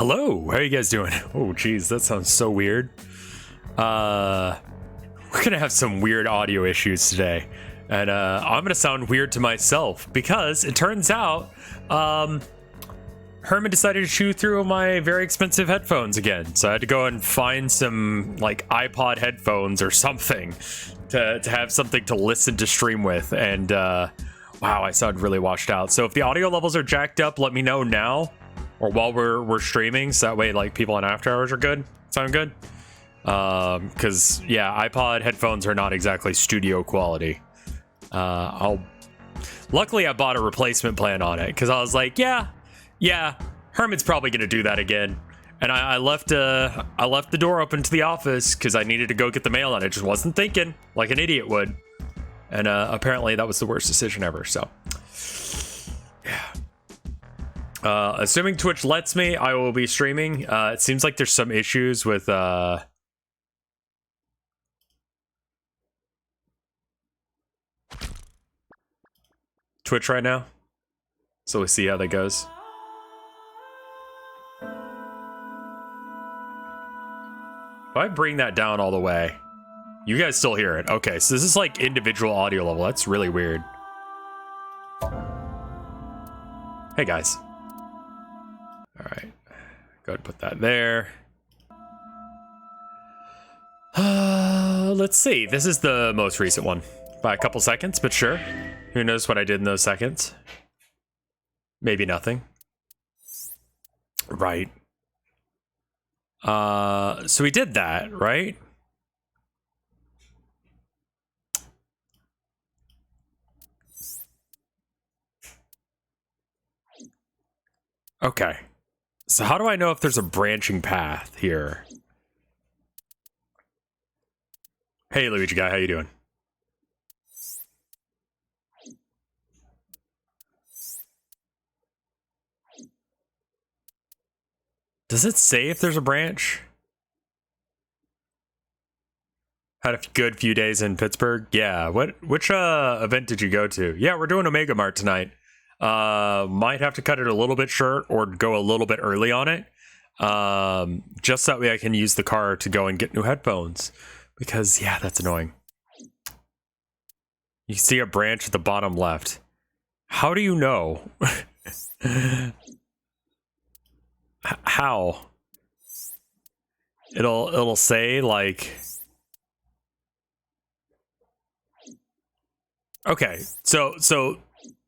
Hello, how you guys doing? Oh, geez, that sounds so weird. We're gonna have some weird audio issues today, and I'm gonna sound weird to myself because it turns out Herman decided to chew through my very expensive headphones again. So I had to go and find some like iPod headphones or something to have something to listen to stream with. And wow, I sound really washed out. So if the audio levels are jacked up, let me know now or while we're streaming, so that way like people on after hours are good. Sound good? Because yeah, iPod headphones are not exactly studio quality. Luckily I bought a replacement plan on it because I was like, yeah, Herman's probably gonna do that again. And I left the door open to the office because I needed to go get the mail, and I just wasn't thinking like an idiot would. And apparently that was the worst decision ever. So yeah. Assuming Twitch lets me, I will be streaming. It seems like there's some issues with Twitch right now, so we'll see how that goes. If I bring that down all the way, you guys still hear it. Okay, so this is like individual audio level. That's really weird. Hey guys. All right, go ahead and put that there. Let's see. This is the most recent one by a couple seconds, but sure. Who knows what I did in those seconds? Maybe nothing. Right. So we did that, right? Okay. So how do I know if there's a branching path here? Hey, Luigi guy, how you doing? Does it say if there's a branch? Had a good few days in Pittsburgh. Yeah. Which event did you go to? Yeah, we're doing Omega Mart tonight. Might have to cut it a little bit short or go a little bit early on it. Just that way I can use the car to go and get new headphones. Because yeah, that's annoying. You see a branch at the bottom left. How do you know? How? It'll say like. Okay, so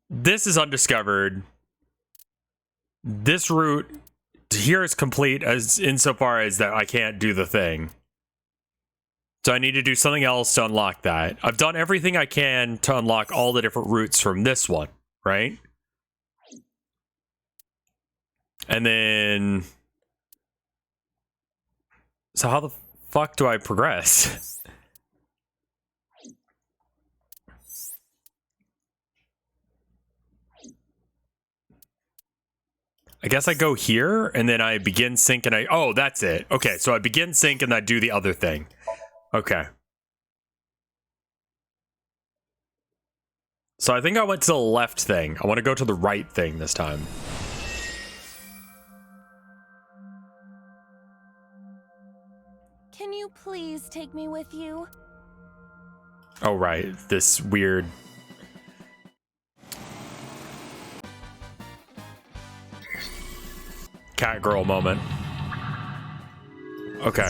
this is undiscovered. This route here is complete as insofar as that I can't do the thing. So I need to do something else to unlock that. I've done everything I can to unlock all the different routes from this one, right? And then... So how the fuck do I progress? I guess I go here, and then I begin sync, and oh, that's it. Okay, so I begin sync, and I do the other thing. Okay. So I think I went to the left thing. I want to go to the right thing this time. Can you please take me with you? Oh, right. This weird... cat girl moment. Okay.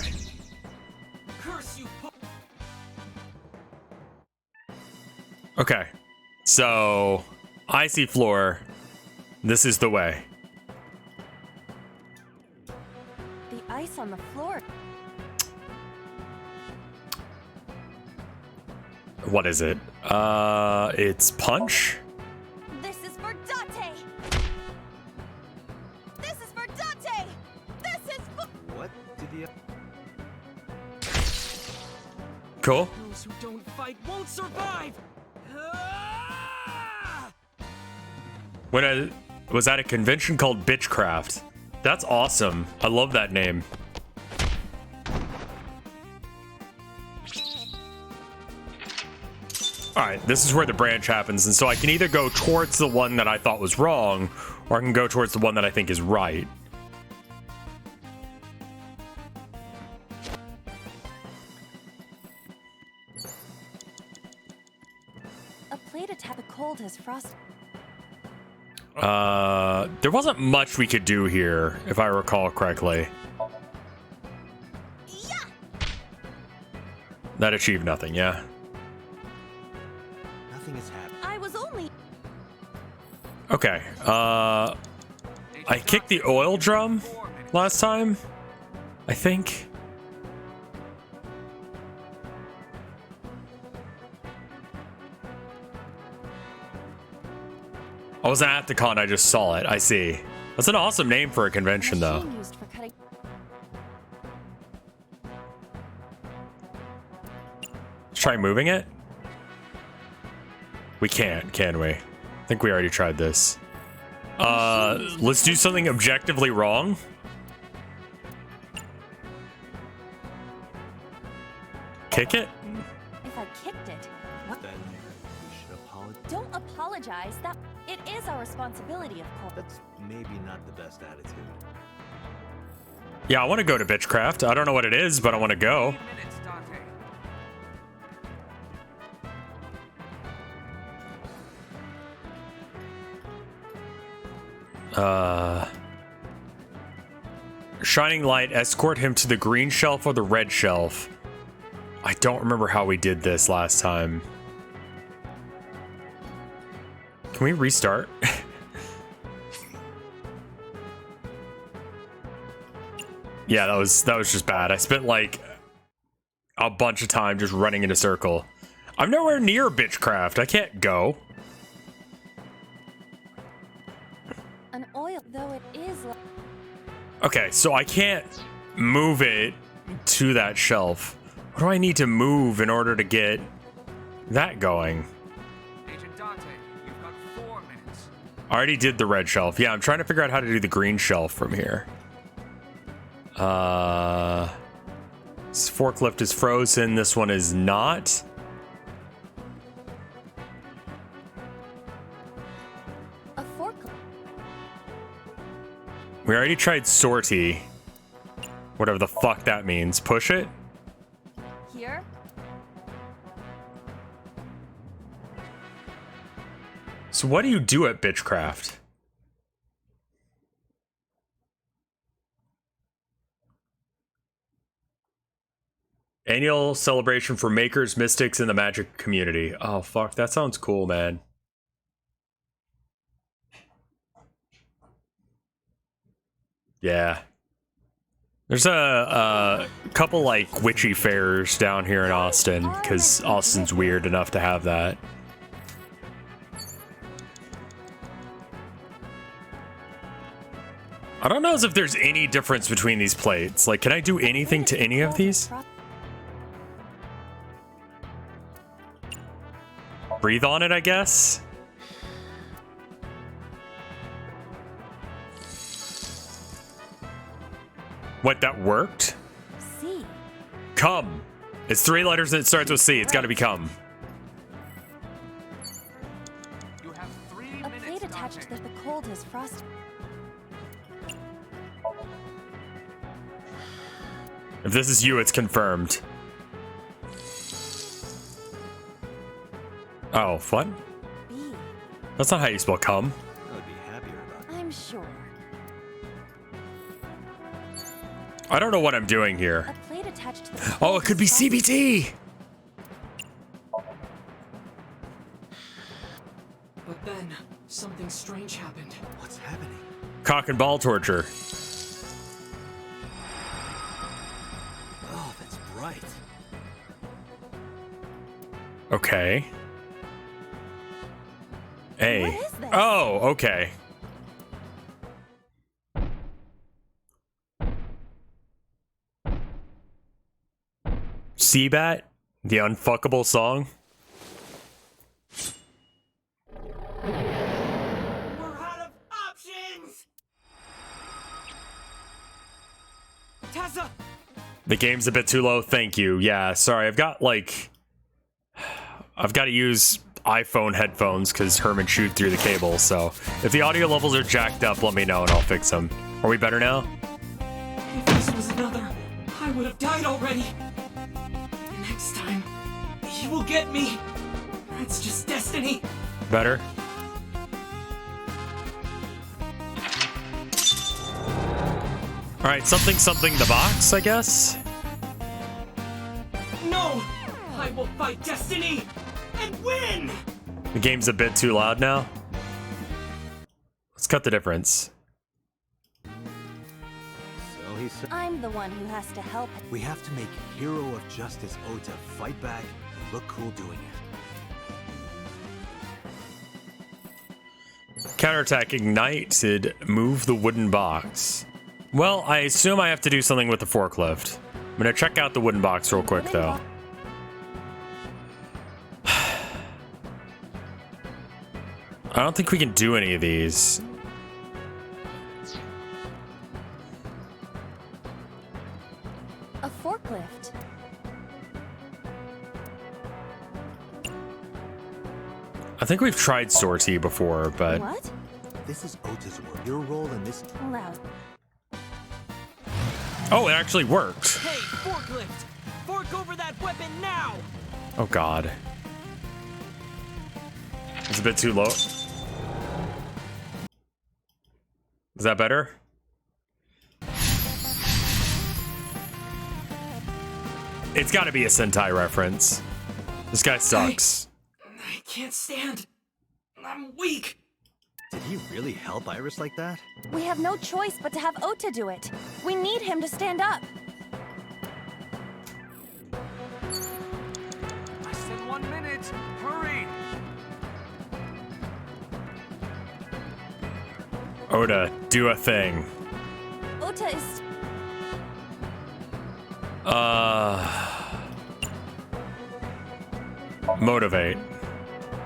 Okay. So, icy floor. This is the way. The ice on the floor. What is it? It's punch? This is for Date! This is for Date! This is for... What did the... Cool. Those who don't fight won't survive! When I was at a convention called Bitchcraft. That's awesome. I love that name. Alright, this is where the branch happens, and so I can either go towards the one that I thought was wrong, or I can go towards the one that I think is right. as frost. There wasn't much we could do here, if I recall correctly. Yeah. That achieved nothing, yeah. Nothing has happened. I was only. Okay, I kicked the oil drum last time, I think. I wasn't at the con, I just saw it. I see. That's an awesome name for a convention, though. Machine used for cutting. Let's try moving it. We can't, can we? I think we already tried this. Let's do something objectively wrong. Kick it? If I kicked it, what? Then we should apologize. Don't apologize. That it is our responsibility, of course. That's maybe not the best attitude. Yeah, I want to go to Bitchcraft. I don't know what it is, but I want to go. 3 minutes, Dante. Shining light, escort him to the green shelf or the red shelf. I don't remember how we did this last time. Can we restart? Yeah, that was just bad. I spent like a bunch of time just running in a circle. I'm nowhere near Bitchcraft. I can't go. An oil, though it is. Okay, so I can't move it to that shelf. What do I need to move in order to get that going? Agent Dante, you've got 4 minutes. I already did the red shelf. Yeah, I'm trying to figure out how to do the green shelf from here. This forklift is frozen. This one is not. A forklift. We already tried sortie. Whatever the fuck that means. Push it? Here. So what do you do at Bitchcraft? Annual celebration for makers, mystics, and the magic community. Oh, fuck. That sounds cool, man. Yeah. There's a couple, like, witchy fairs down here in Austin, because Austin's weird enough to have that. I don't know as if there's any difference between these plates. Like, can I do anything to any of these? Breathe on it, I guess. What, that worked? C. Come. It's 3 letters and it starts with C. It's got to be come. You have 3 A minutes, plate attached Dante. that the cold has frosted. If this is you, it's confirmed. Oh, what? B. That's not how you spell come. I would be happier about it. I'm sure. I don't know what I'm doing here. A plate attached to the Oh, it could be CBT. But then, something strange happened. What's happening? Cock and ball torture. Oh, that's bright. Okay. A. What is this? Oh, okay. Seabat, the unfuckable song. We're out of options! Tessa! The game's a bit too low. Thank you. Yeah, sorry. I've got to use iPhone headphones because Herman chewed through the cable. So if the audio levels are jacked up, let me know and I'll fix them. Are we better now? If this was another, I would have died already. Next time, he will get me. That's just destiny. Better? Alright, something the box, I guess? No! I will fight destiny and win! The game's a bit too loud now. Let's cut the difference. So he said, I'm the one who has to help. we have to make hero of justice Ota fight back and look cool doing it. Counterattack ignited, move the wooden box. Well, I assume I have to do something with the forklift. I'm gonna check out the wooden box real quick, though. I don't think we can do any of these. A forklift. I think we've tried sortie before, but What? This is Ota's work. Your role in this. Loud. oh, it actually worked. Hey, forklift! Fork over that weapon now! Oh God, it's a bit too low. Is that better? It's got to be a Sentai reference. This guy sucks. I can't stand. I'm weak. Did he really help Iris like that? We have no choice but to have Ota do it. We need him to stand up. Less than 1 minute. Hurry. Oda, do a thing. Ota is... Motivate.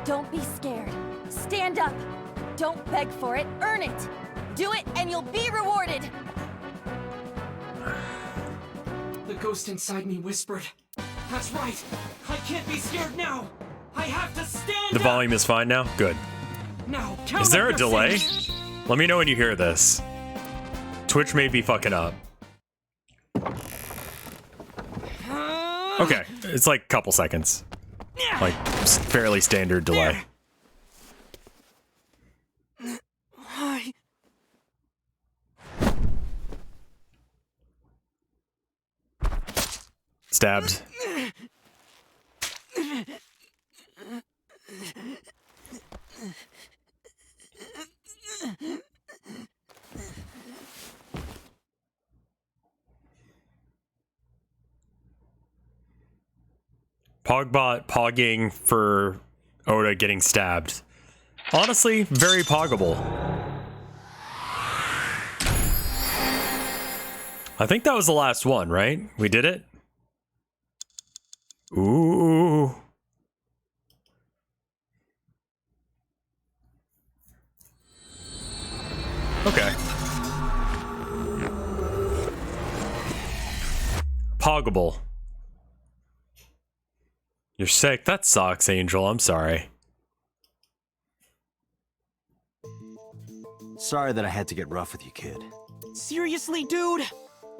Don't be scared. Stand up. Don't beg for it. Earn it. Do it and you'll be rewarded. The ghost inside me whispered. That's right. I can't be scared now. I have to stand The up. volume is fine now? Good. Now, count Is there up a your delay? sins. Let me know when you hear this. Twitch may be fucking up. Okay, it's like a couple seconds. Like, fairly standard delay. I... Stabbed. Pogbot pogging for Oda getting stabbed. Honestly, very poggable. I think that was the last one, right? We did it? Ooh. Okay. Poggable. You're sick. That sucks, Angel. I'm sorry. Sorry that I had to get rough with you, kid. Seriously, dude?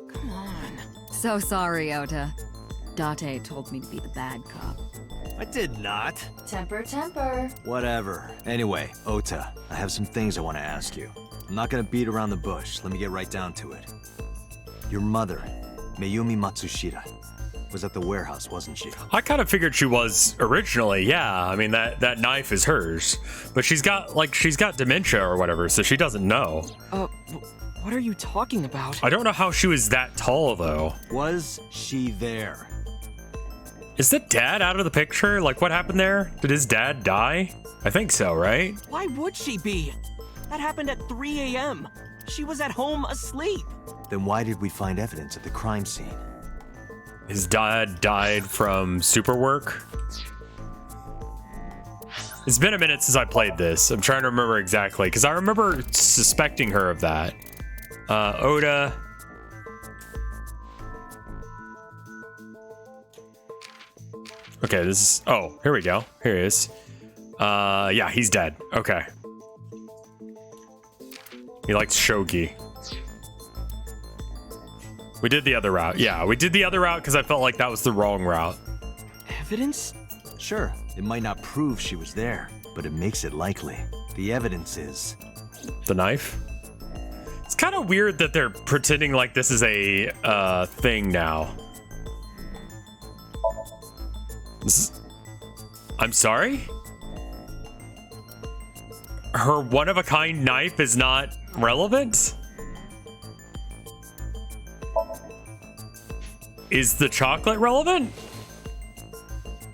Come on. So sorry, Ota. Date told me to be the bad cop. I did not. Temper, temper. Whatever. Anyway, Ota, I have some things I want to ask you. I'm not gonna beat around the bush. Let me get right down to it. Your mother, Mayumi Matsushita, was at the warehouse, wasn't she? I kind of figured she was originally, yeah. I mean, that knife is hers. But she's got dementia or whatever, so she doesn't know. What are you talking about? I don't know how she was that tall, though. Was she there? Is the dad out of the picture? Like, what happened there? Did his dad die? I think so, right? Why would she be? That happened at 3 a.m. She was at home asleep. Then why did we find evidence at the crime scene? His dad died from super work. It's been a minute since I played this. I'm trying to remember exactly, because I remember suspecting her of that. Oda. Okay, this is... Oh, here we go. Here he is. Yeah, he's dead. Okay. He likes shogi. We did the other route. Yeah, we did the other route because I felt like that was the wrong route. Evidence? Sure, it might not prove she was there, but it makes it likely. The evidence is... The knife? It's kind of weird that they're pretending like this is a thing now. I'm sorry? Her one-of-a-kind knife is not relevant? Is the chocolate relevant?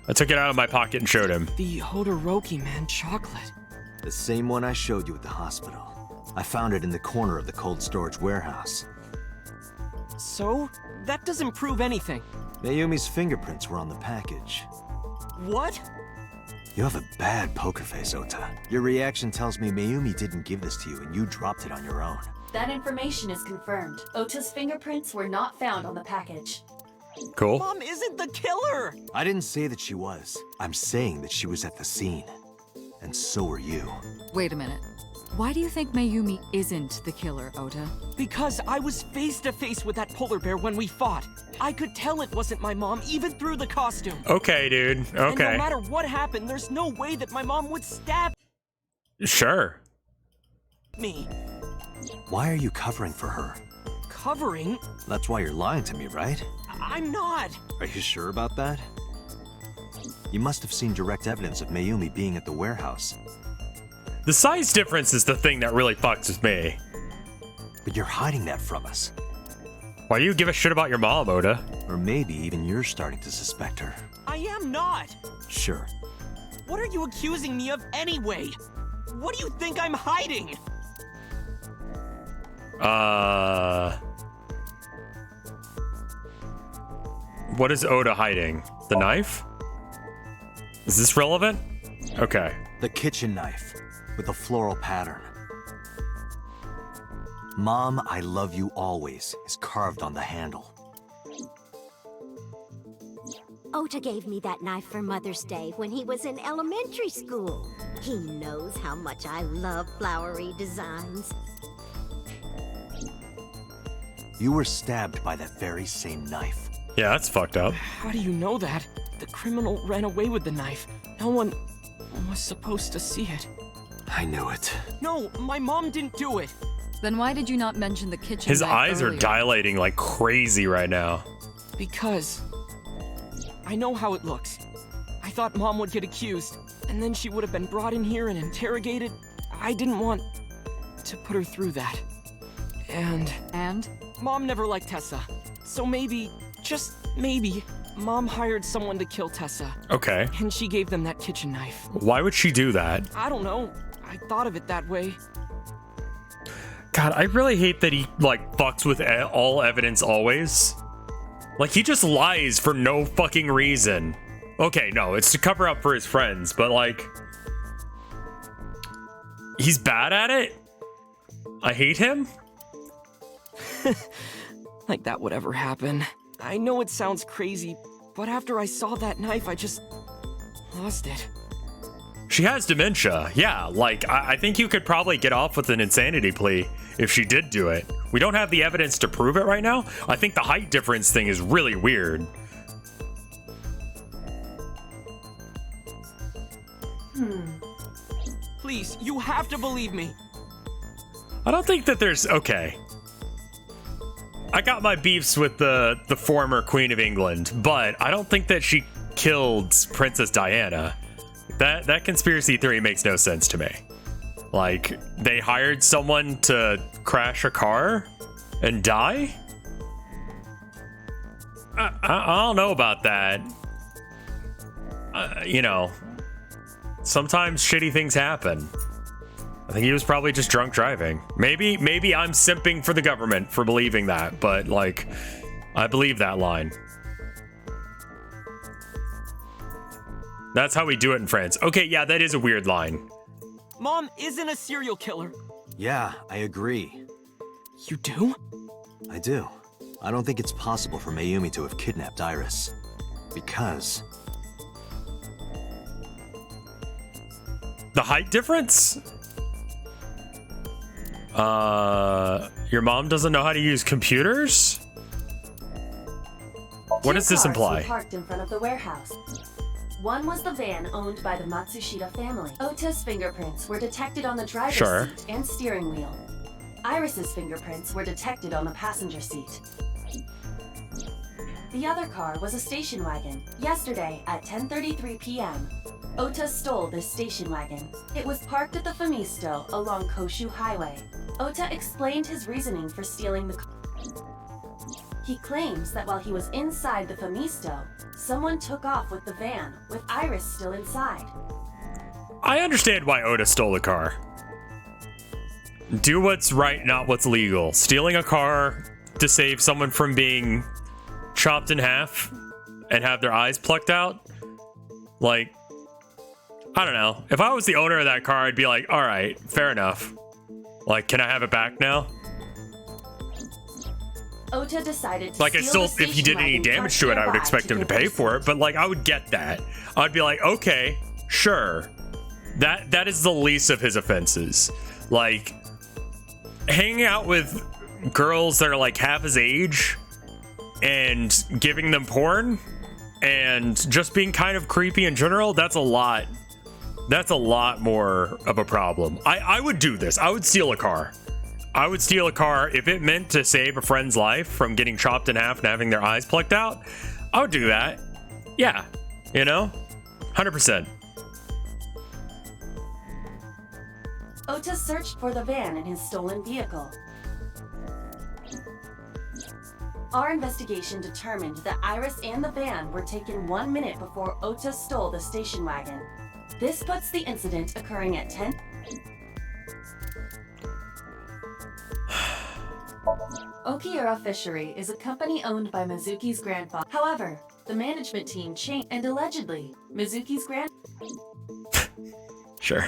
I took it out of my pocket and showed him. The Hodoroki man chocolate. The same one I showed you at the hospital. I found it in the corner of the cold storage warehouse. So? That doesn't prove anything. Mayumi's fingerprints were on the package. What? You have a bad poker face, Ota. Your reaction tells me Mayumi didn't give this to you and you dropped it on your own. That information is confirmed. Ota's fingerprints were not found on the package. Cool. Mom isn't the killer! I didn't say that she was. I'm saying that she was at the scene. And so were you. Wait a minute. Why do you think Mayumi isn't the killer, Ota? Because I was face to face with that polar bear when we fought. I could tell it wasn't my mom, even through the costume. Okay, dude. And Okay. no matter what happened, there's no way that my mom would stab Sure. me. Why are you covering for her? Covering? That's why you're lying to me, right? I'm not. Are you sure about that? You must have seen direct evidence of Mayumi being at the warehouse. The size difference is the thing that really fucks with me. But you're hiding that from us. Why do you give a shit about your mom, Oda? Or maybe even you're starting to suspect her. I am not. Sure. What are you accusing me of anyway? What do you think I'm hiding? What is Oda hiding? The knife? Is this relevant? Okay. The kitchen knife with a floral pattern. Mom, I love you always is carved on the handle. Ota gave me that knife for Mother's Day when he was in elementary school. He knows how much I love flowery designs. You were stabbed by that very same knife. Yeah, that's fucked up. How do you know that? The criminal ran away with the knife. No one was supposed to see it. I knew it. No, my mom didn't do it. Then why did you not mention the kitchen His knife eyes are earlier? dilating like crazy right now. Because I know how it looks. I thought Mom would get accused, and then she would have been brought in here and interrogated. I didn't want to put her through that. And Mom never liked Tessa. So maybe, just maybe, Mom hired someone to kill Tessa. Okay. And she gave them that kitchen knife. Why would she do that? I don't know. I thought of it that way. God, I really hate that he, like, fucks with all evidence always. Like, he just lies for no fucking reason. Okay, no, it's to cover up for his friends, but, like, he's bad at it? I hate him? Like that would ever happen. I know it sounds crazy, but after I saw that knife, I just lost it. She has dementia. Yeah, like, I think you could probably get off with an insanity plea if she did do it. We don't have the evidence to prove it right now. I think the height difference thing is really weird. Please, you have to believe me. I don't think that there's... Okay. I got my beefs with the former Queen of England, but I don't think that she killed Princess Diana. That conspiracy theory makes no sense to me. Like, they hired someone to crash a car and die? I don't know about that. You know, sometimes shitty things happen. I think he was probably just drunk driving. Maybe I'm simping for the government for believing that, but, like, I believe that line. That's how we do it in France. Okay, yeah, that is a weird line. Mom isn't a serial killer. Yeah, I agree. You do? I do. I don't think it's possible for Mayumi to have kidnapped Iris. Because... The height difference? Your mom doesn't know how to use computers? What does this imply? Parked in front of the warehouse. One was the van owned by the Matsushita family. Ota's fingerprints were detected on the driver's Sure. seat and steering wheel. Iris's fingerprints were detected on the passenger seat. The other car was a station wagon. Yesterday at 10:33 p.m., Ota stole this station wagon. It was parked at the Famisto along Koshu Highway. Ota explained his reasoning for stealing the car. He claims that while he was inside the Famisto, someone took off with the van, with Iris still inside. I understand why Ota stole the car. Do what's right, not what's legal. Stealing a car to save someone from being chopped in half and have their eyes plucked out? Like, I don't know. If I was the owner of that car, I'd be like, all right, fair enough. Like, can I have it back now? Ota decided to Like, I steal still, the if he did any station damage wagon to it, I would nearby expect him to give pay for it. But like, I would get that. I'd be like, okay, sure. That is the least of his offenses. Like, hanging out with girls that are like half his age and giving them porn and just being kind of creepy in general, that's a lot. That's a lot more of a problem. I would do this. I would steal a car. I would steal a car if it meant to save a friend's life from getting chopped in half and having their eyes plucked out. I would do that. Yeah. You know? 100%. Ota searched for the van in his stolen vehicle. Our investigation determined that Iris and the van were taken 1 minute before Ota stole the station wagon. This puts the incident occurring at 10. Okiura Fishery is a company owned by Mizuki's grandfather. However, the management team changed, and allegedly, Mizuki's Sure.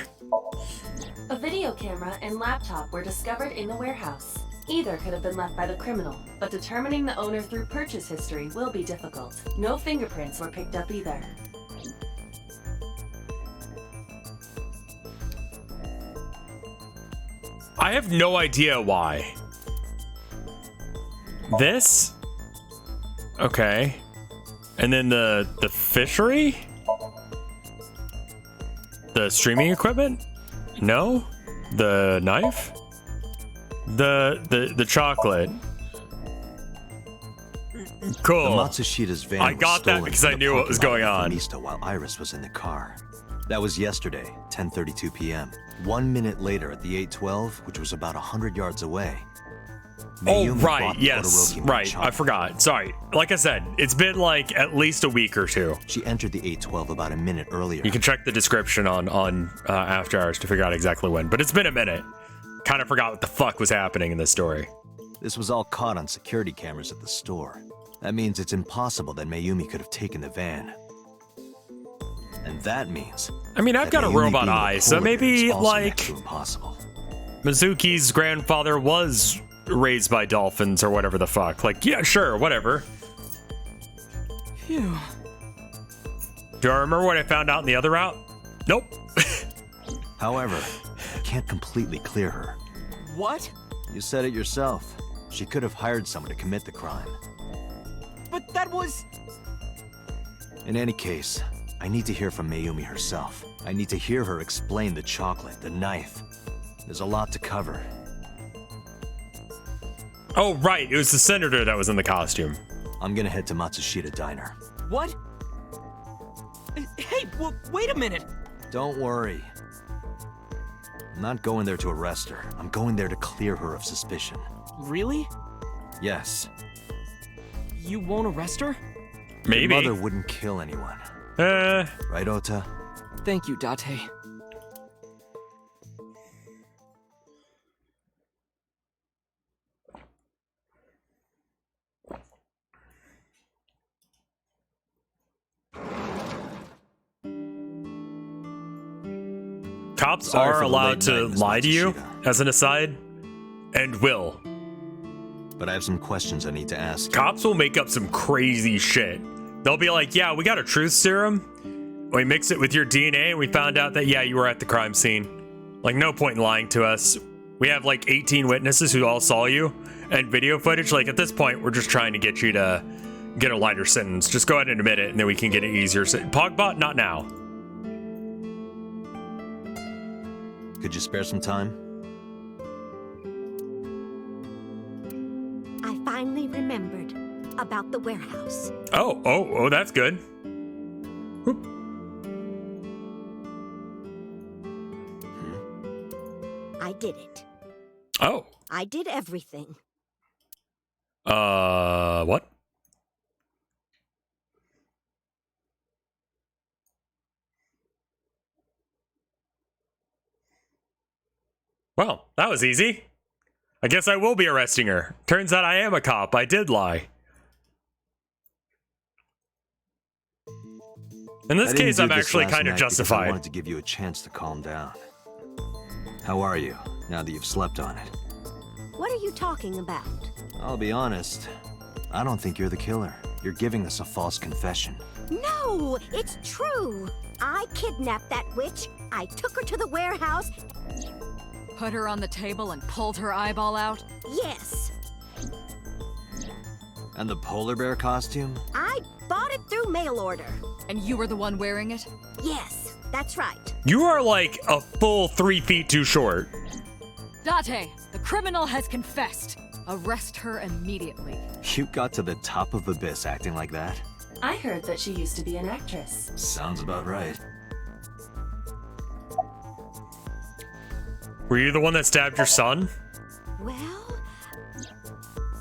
A video camera and laptop were discovered in the warehouse. Either could have been left by the criminal, but determining the owner through purchase history will be difficult. No fingerprints were picked up either. I have no idea why. This? Okay. And then the fishery? The streaming equipment? No? The knife? The chocolate. Cool. The Matsushita's van I was got that stolen because from I the knew what was parking going lot on. of Famisto while Iris was in the car. That was yesterday, 10:32 p.m. 1 minute later at the 812, which was about 100 yards away. Oh, Mayumi right, bought yes, Todoroki right. Machado. I forgot. Sorry. Like I said, it's been like at least a week or two. She entered the 812 about a minute earlier. You can check the description on After Hours to figure out exactly when. But it's been a minute. Kind of forgot what the fuck was happening in this story. This was all caught on security cameras at the store. That means it's impossible that Mayumi could have taken the van. And that means... I mean, I've got a Mayumi robot being the eye, so puller maybe, is also like, next to impossible. Mizuki's grandfather was raised by dolphins or whatever the fuck. Like, yeah, sure, whatever. Phew. Do I remember what I found out in the other route? Nope. However, I can't completely clear her. What? You said it yourself. She could have hired someone to commit the crime. But that was... In any case, I need to hear from Mayumi herself. I need to hear her explain the chocolate, the knife. There's a lot to cover. Oh, right. It was the senator that was in the costume. I'm gonna head to Matsushita Diner. What? Hey, wait a minute! Don't worry. I'm not going there to arrest her. I'm going there to clear her of suspicion. Really? Yes. You won't arrest her? Maybe. Your mother wouldn't kill anyone. Right, Ota? Thank you, Date. Cops Sorry are for the allowed late to night, Miss lie to you, Matsushita. as an aside, and will. But I have some questions I need to ask you. Cops will make up some crazy shit. They'll be like, yeah, we got a truth serum. We mix it with your DNA, and we found out that, yeah, you were at the crime scene. Like, no point in lying to us. We have, like, 18 witnesses who all saw you, and video footage. Like, at this point, we're just trying to get you to get a lighter sentence. Just go ahead and admit it, and then we can get it easier. Pogbot, not now. Could you spare some time? I finally remembered about the warehouse. Oh, that's good. Whoop. I did it. Oh. I did everything. What? Well, that was easy. I guess I will be arresting her. Turns out I am a cop. I did lie. In this case, I'm actually kind of I justified. wanted to give you a chance to calm down. How are you, now that you've slept on it? What are you talking about? I'll be honest. I don't think you're the killer. You're giving us a false confession. No, it's true. I kidnapped that witch. I took her to the warehouse. Put her on the table and pulled her eyeball out? Yes, And the polar bear costume? I bought it through mail order. And you were the one wearing it? Yes, that's right. You are like a full 3 feet too short. Date, the criminal has confessed. Arrest her immediately. You got to the top of Abyss acting like that? I heard that she used to be an actress. Sounds about right. Were you the one that stabbed your son? Well,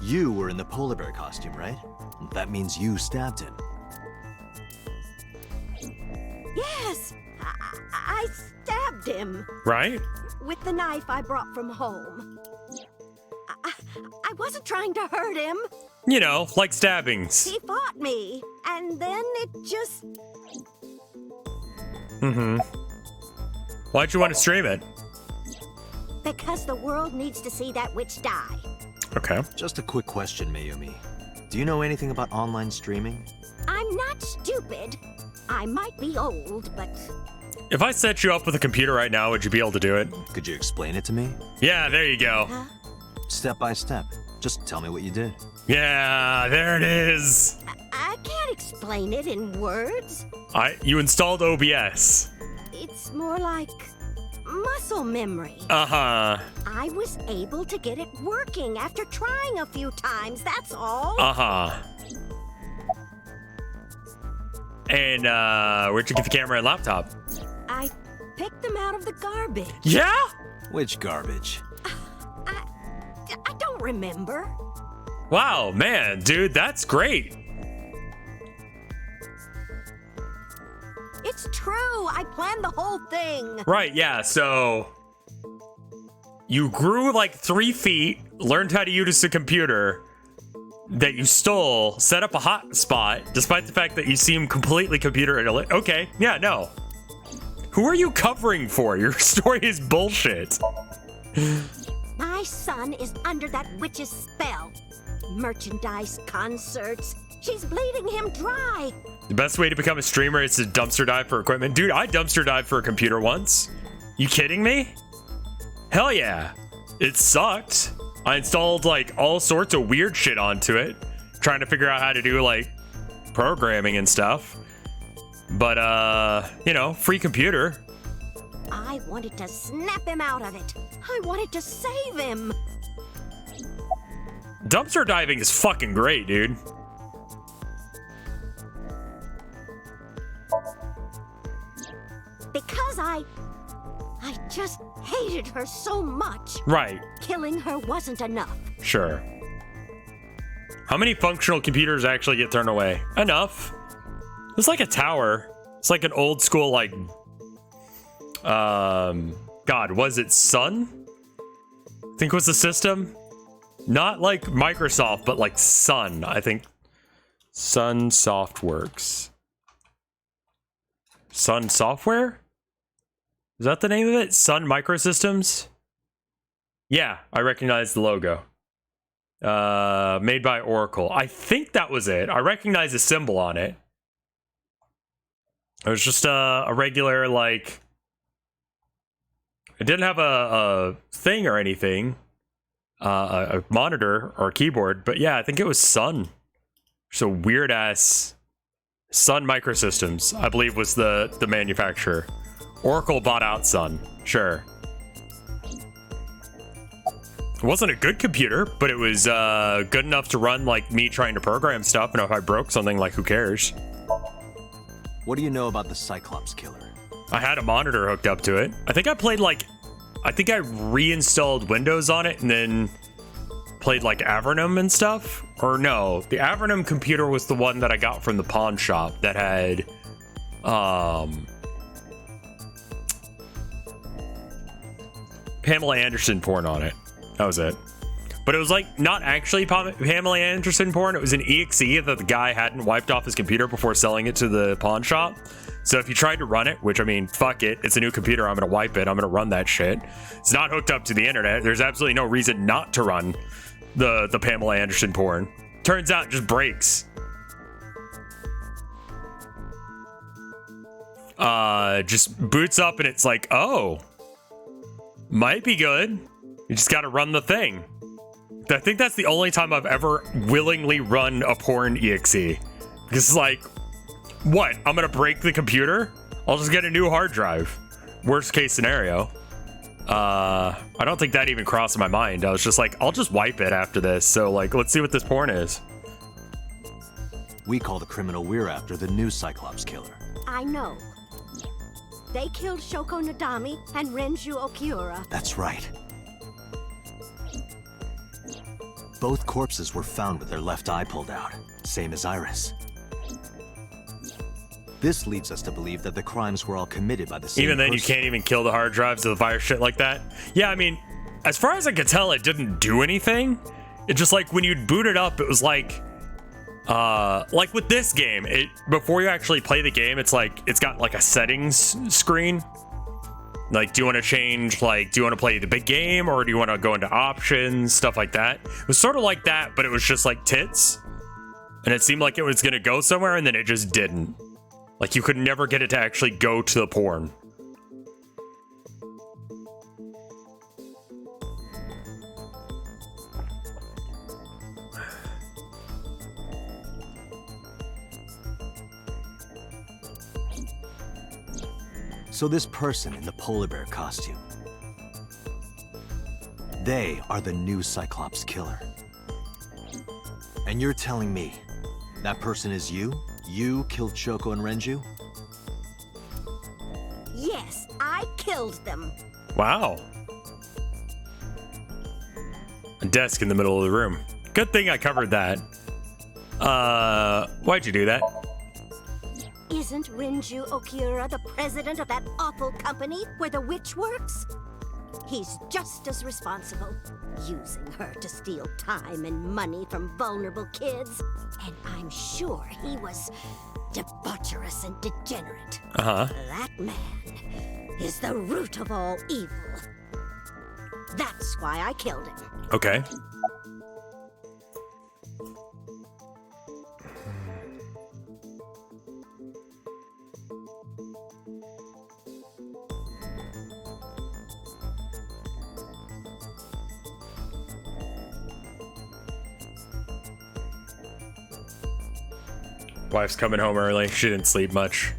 You were in the polar bear costume, right? That means you stabbed him. yes, I stabbed him Right? with the knife I brought from home. I wasn't trying to hurt him. You know, like stabbings. He fought me, and then it just... Why'd you want to stream it? Because the world needs to see that witch die. Okay. Just a quick question, Mayumi. Do you know anything about online streaming? I'm not stupid. I might be old, but If I set you up with a computer right now, would you be able to do it? Could you explain it to me? Yeah, there you go. Step by step. Just tell me what you did. Yeah, there it is. I can't explain it in words. You installed OBS. It's more like muscle memory. Uh-huh. I was able to get it working after trying a few times, that's all. Uh-huh. And, where'd you get the camera and laptop? I picked them out of the garbage. Yeah? Which garbage? I don't remember. Wow, man, dude, that's great. It's true. I planned the whole thing. Right, yeah, so you grew like 3 feet, learned how to use a computer that you stole, set up a hotspot, despite the fact that you seem completely computer illiterate. Okay, yeah, no. Who are you covering for? Your story is bullshit. My son is under that witch's spell. Merchandise, concerts. She's bleeding him dry. The best way to become a streamer is to dumpster dive for equipment. Dude, I dumpster dived for a computer once. You kidding me? Hell yeah. It sucked. I installed like all sorts of weird shit onto it, trying to figure out how to do like programming and stuff. But you know, free computer. I wanted to snap him out of it. I wanted to save him. Dumpster diving is fucking great, dude. Because I just hated her so much. Right, Killing her wasn't enough. sure. How many functional computers actually get thrown away? Enough. It's like a tower. It's like an old school, like, God, was it Sun? I think was the system. Not like Microsoft, but like Sun, I think. Sun Softworks. Sun Software? Is that the name of it? Sun Microsystems? Yeah, I recognize the logo. Made by Oracle. I think that was it. I recognize the symbol on it. It was just a regular, like... It didn't have a thing or anything. A monitor or a keyboard. But yeah, I think it was Sun. So weird ass Sun Microsystems, I believe, was the manufacturer. Oracle bought out Sun. Sure. It wasn't a good computer, but it was good enough to run like me trying to program stuff. And if I broke something, like, who cares? What do you know about the Cyclops killer? I had a monitor hooked up to it. I think I played like, I think I reinstalled Windows on it and then played like Avernum and stuff. Or no, the Avernum computer was the one that I got from the pawn shop that had Pamela Anderson porn on it. That was it. But it was like not actually Pamela Anderson porn. It was an EXE that the guy hadn't wiped off his computer before selling it to the pawn shop. So if you tried to run it, which I mean, fuck it, it's a new computer, I'm gonna wipe it, I'm gonna run that shit. It's not hooked up to the internet. There's absolutely no reason not to run the Pamela Anderson porn. Turns out it just breaks. Just boots up and it's like, oh, might be good. You just gotta run the thing. I think that's the only time I've ever willingly run a porn EXE. Because it's like, what? I'm gonna break the computer? I'll just get a new hard drive. Worst case scenario. I don't think that even crossed my mind. I was just like, I'll just wipe it after this. So like, let's see what this porn is. We call the criminal we're after the new Cyclops killer. I know. They killed Shoko Nadami and Renju Okiura. That's right. Both corpses were found with their left eye pulled out, same as Iris. This leads us to believe that the crimes were all committed by the same Even then, you person. can't even kill the hard drives of the fire shit like that. Yeah, I mean, as far as I could tell, it didn't do anything. It just like when you'd boot it up, it was like with this game, before you actually play the game, it's like it's got like a settings screen. Like, do you want to change, like, do you want to play the big game or do you want to go into options, stuff like that? It was sort of like that, but it was just like tits. And it seemed like it was going to go somewhere and then it just didn't. Like, you could never get it to actually go to the porn. So this person in the polar bear costume, they are the new Cyclops killer. And you're telling me that person is you? You killed Shoko and Renju? Yes, I killed them. Wow. A desk in the middle of the room. Good thing I covered that. Why'd you do that? Isn't Renju Okiura the president of that awful company where the witch works? He's just as responsible, using her to steal time and money from vulnerable kids. And I'm sure he was debaucherous and degenerate. Uh-huh. That man is the root of all evil. That's why I killed him. Okay. Wife's coming home early. She didn't sleep much.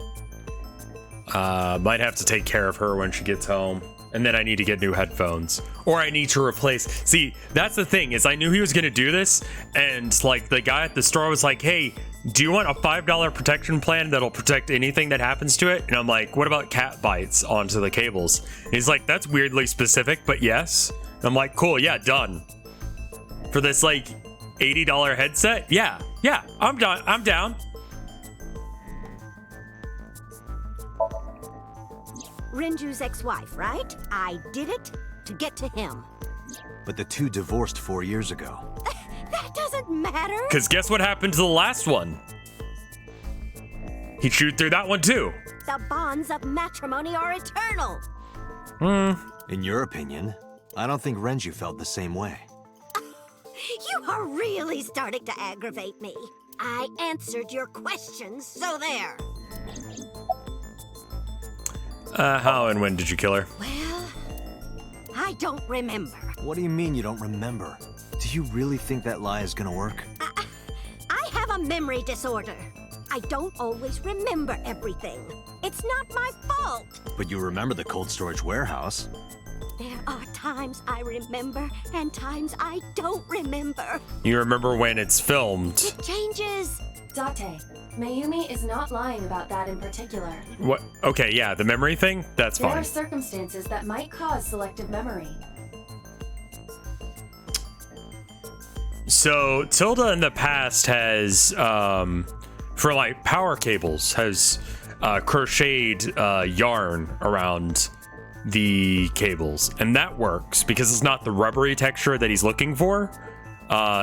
Might have to take care of her when she gets home. And then I need to get new headphones. Or I need to replace... See, that's the thing, is I knew he was going to do this. And, like, the guy at the store was like, hey, do you want a $5 protection plan that'll protect anything that happens to it? And I'm like, what about cat bites onto the cables? And he's like, that's weirdly specific, but yes. And I'm like, cool, yeah, done. For this, like, $80 headset? Yeah, I'm done. I'm down. Renju's ex-wife, right? I did it to get to him. But the two divorced 4 years ago. That doesn't matter. Because guess what happened to the last one? He chewed through that one too. The bonds of matrimony are eternal. In your opinion, I don't think Renju felt the same way. You are really starting to aggravate me. I answered your questions, so there. How and when did you kill her? Well, I don't remember. What do you mean you don't remember? Do you really think that lie is gonna work? I I have a memory disorder. I don't always remember everything. It's not my fault. But you remember the cold storage warehouse. There are times I remember and times I don't remember. You remember when it's filmed. It changes. Date, Mayumi is not lying about that in particular. What? Okay, yeah, the memory thing? That's There fine. are circumstances that might cause selective memory. So Tilda in the past has, for like power cables, has crocheted yarn around the cables, and that works because it's not the rubbery texture that he's looking for.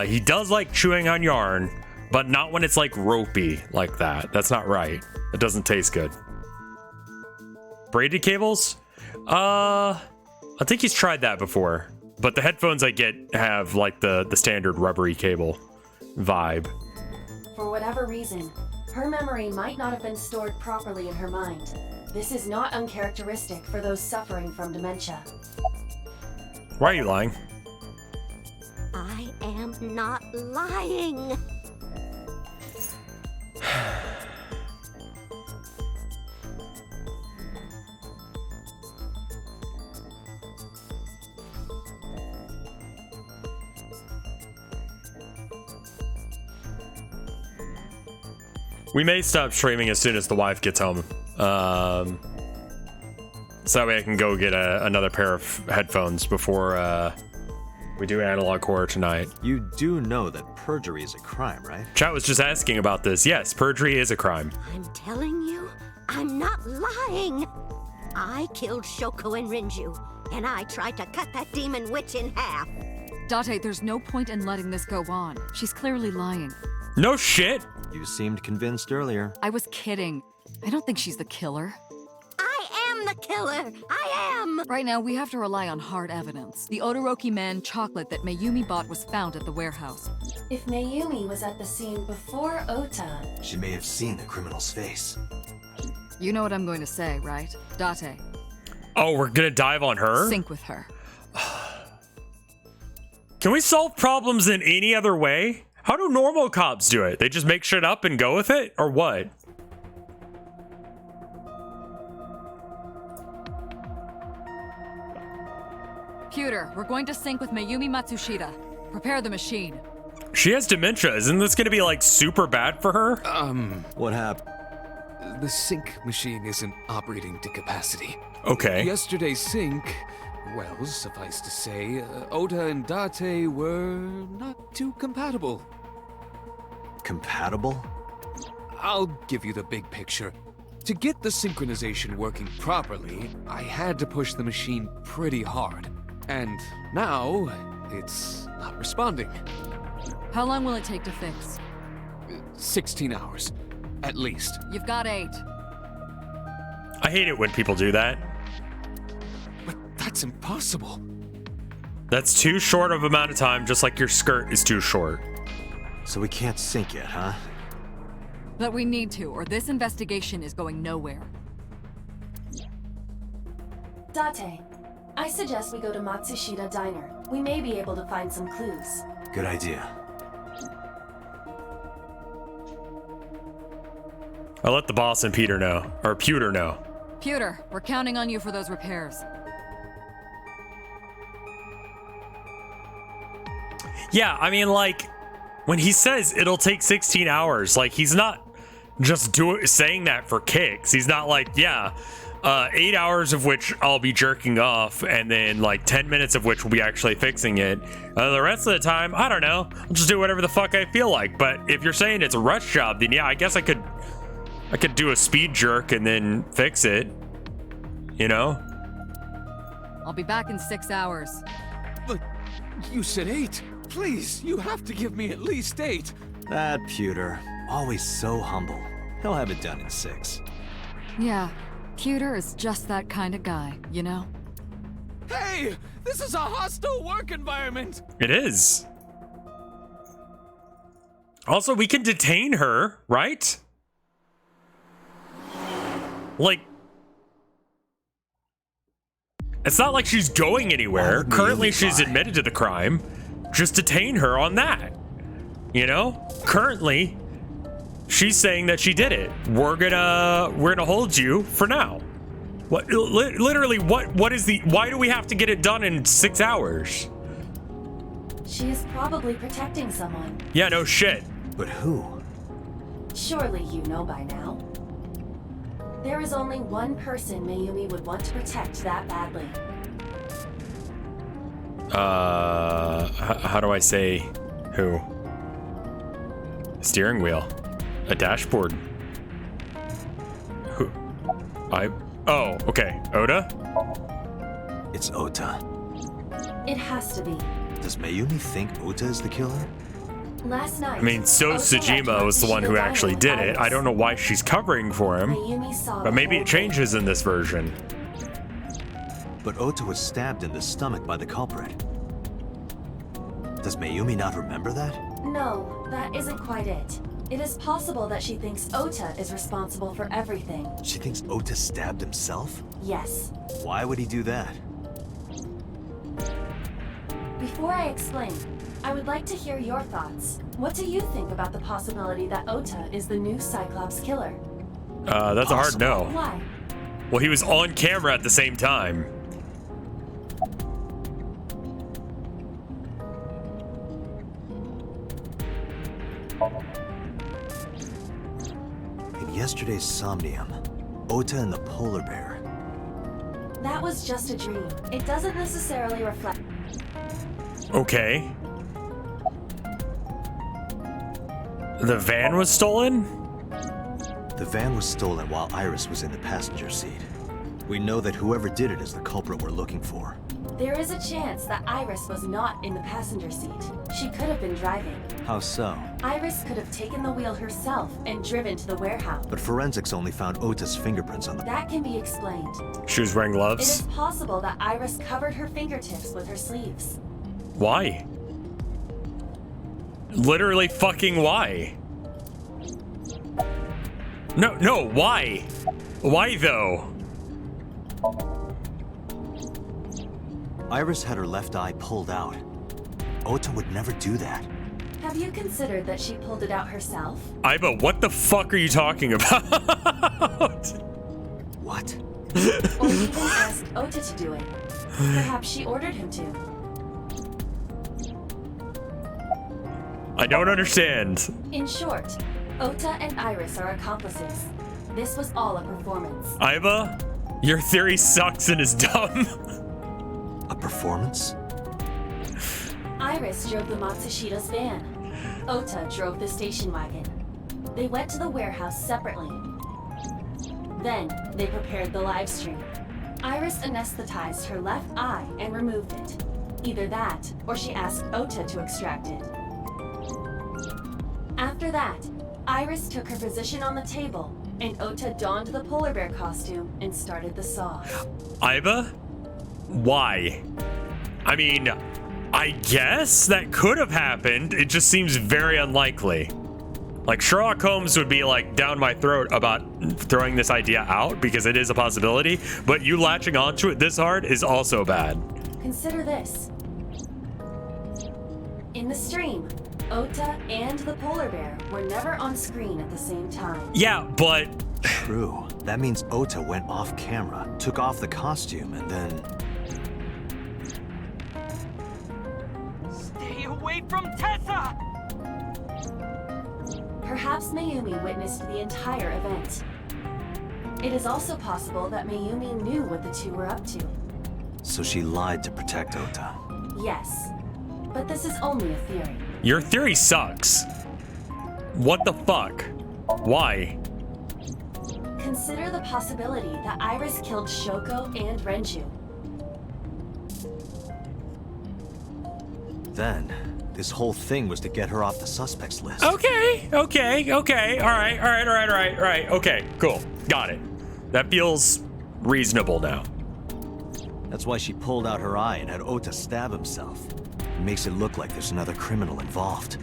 He does like chewing on yarn, but not when it's like ropey like that. That's not right. It doesn't taste good. Braided cables? I think he's tried that before, but the headphones I get have like the standard rubbery cable vibe. For whatever reason, her memory might not have been stored properly in her mind. This is not uncharacteristic for those suffering from dementia. Why are you lying? I am not lying. We may stop streaming as soon as the wife gets home. So that way I can go get another pair of headphones before we do analog horror tonight. You do know that perjury is a crime, right? Chat was just asking about this. Yes, perjury is a crime. I'm telling you, I'm not lying. I killed Shoko and Rinju, and I tried to cut that demon witch in half. Date, there's no point in letting this go on. She's clearly lying. No shit. You seemed convinced earlier. I was kidding. I don't think she's the killer. I am the killer. I am. Right now, we have to rely on hard evidence. The Odoroki Man chocolate that Mayumi bought was found at the warehouse. If Mayumi was at the scene before Ota, She may have seen the criminal's face. You know what I'm going to say, right? Date, Oh, we're gonna dive on her? sync with her. Can we solve problems in any other way? How do normal cops do it? They just make shit up and go with it? Or what? Pewter, we're going to sync with Mayumi Matsushita. Prepare the machine. She has dementia. Isn't this gonna be like super bad for her? What happened? The sync machine isn't operating to capacity. Okay. Yesterday's sync, well, suffice to say, Ota and Date were not too compatible. Compatible? I'll give you the big picture. To get the synchronization working properly, I had to push the machine pretty hard. And now, it's not responding. How long will it take to fix? 16 hours, at least. You've got 8. I hate it when people do that. But that's impossible. That's too short of amount of time, just like your skirt is too short. So we can't sync yet, huh? But we need to, or this investigation is going nowhere. Date, I suggest we go to Matsushita Diner. We may be able to find some clues. Good idea. I'll let the boss and Peter know, or Pewter know. Pewter, we're counting on you for those repairs. Yeah, I mean, like, when he says it'll take 16 hours, like, he's not just saying that for kicks. He's not like, yeah, 8 hours of which I'll be jerking off, and then, like, 10 minutes of which will be actually fixing it. The rest of the time, I don't know. I'll just do whatever the fuck I feel like. But if you're saying it's a rush job, then yeah, I guess I could do a speed jerk and then fix it. You know? I'll be back in 6 hours. But you said 8. Please, you have to give me at least 8. That Pewter, always so humble. He'll have it done in 6. Yeah, Pewter is just that kind of guy, you know? Hey, this is a hostile work environment. It is. Also, we can detain her, right? Like, it's not like she's going anywhere. Currently, she's admitted to the crime. Just detain her on that. You know? Currently, she's saying that she did it. We're gonna hold you for now. What? Literally, what is the? Why do we have to get it done in 6 hours? She is probably protecting someone. Yeah, no shit. But who? Surely you know by now. There is only one person Mayumi would want to protect that badly. How do I say who? Steering wheel. A dashboard. Who? Oh, okay. Oda? It's Ota. It has to be. Does Mayumi think Ota is the killer? Last night. I mean, so Ota Tsujima was the one who actually did it. I don't know why she's covering for him. Mayumi saw But the maybe whole it changes in this version. But Ota was stabbed in the stomach by the culprit. Does Mayumi not remember that? thing. No, that isn't quite it. It is possible that she thinks Ota is responsible for everything. She thinks Ota stabbed himself? Yes. Why would he do that? Before I explain, I would like to hear your thoughts. What do you think about the possibility that Ota is the new Cyclops killer? That's a hard no. Why? Well, he was on camera at the same time. In yesterday's Somnium, Ota and the polar bear. That was just a dream. It doesn't necessarily reflect. Okay. The van was stolen? The van was stolen while Iris was in the passenger seat. We know that whoever did it is the culprit we're looking for. There is a chance that Iris was not in the passenger seat. She could have been driving. How so? Iris could have taken the wheel herself and driven to the warehouse. But forensics only found Ota's fingerprints on the... That can be explained. She was wearing It gloves? is possible that Iris covered her fingertips with her sleeves. Why? Literally fucking why? No, why? Why though? Iris had her left eye pulled out. Ota would never do that. Have you considered that she pulled it out herself? Iva, what the fuck are you talking about? What? Or even asked Ota to do it? Perhaps she ordered him to. I don't understand. In short, Ota and Iris are accomplices. This was all a performance. Iva, your theory sucks and is dumb. A performance? Iris drove the Matsushida's van. Ota drove the station wagon. They went to the warehouse separately. Then, they prepared the live stream. Iris anesthetized her left eye and removed it. Either that, or she asked Ota to extract it. After that, Iris took her position on the table, and Ota donned the polar bear costume and started the saw. Iva? Why? I mean, I guess that could have happened. It just seems very unlikely. Like, Sherlock Holmes would be like down my throat about throwing this idea out because it is a possibility, but you latching onto it this hard is also bad. Consider this. In the stream, Ota and the polar bear were never on screen at the same time. Yeah, but... True. That means Ota went off camera, took off the costume, and then... Stay away from Tessa! Perhaps Mayumi witnessed the entire event. It is also possible that Mayumi knew what the two were up to. So she lied to protect Ota. Yes, but this is only a theory. Your theory sucks. What the fuck? Why? Consider the possibility that Iris killed Shoko and Renju. Then, this whole thing was to get her off the suspects list. Okay. All right. Okay, cool. Got it. That feels reasonable now. That's why she pulled out her eye and had Ota stab himself. It makes it look like there's another criminal involved.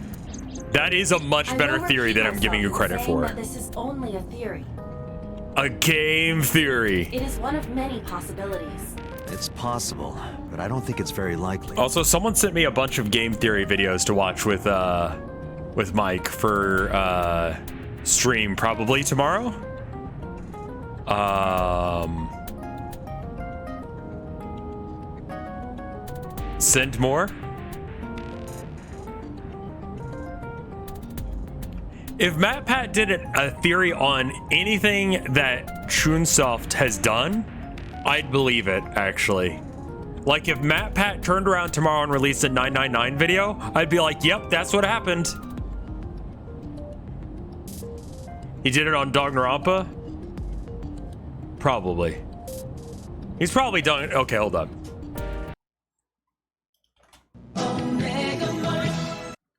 That is a much better theory than I'm giving you credit for. That this is only a theory. A game theory. It is one of many possibilities. It's possible, but I don't think it's very likely. Also, someone sent me a bunch of game theory videos to watch with with Mike for stream probably tomorrow. Send more. If MatPat did a theory on anything that Chunsoft has done, I'd believe it, actually. Like, if MatPat turned around tomorrow and released a 999 video, I'd be like, yep, that's what happened. He did it on Danganronpa? Probably. He's probably done it. Okay, hold up.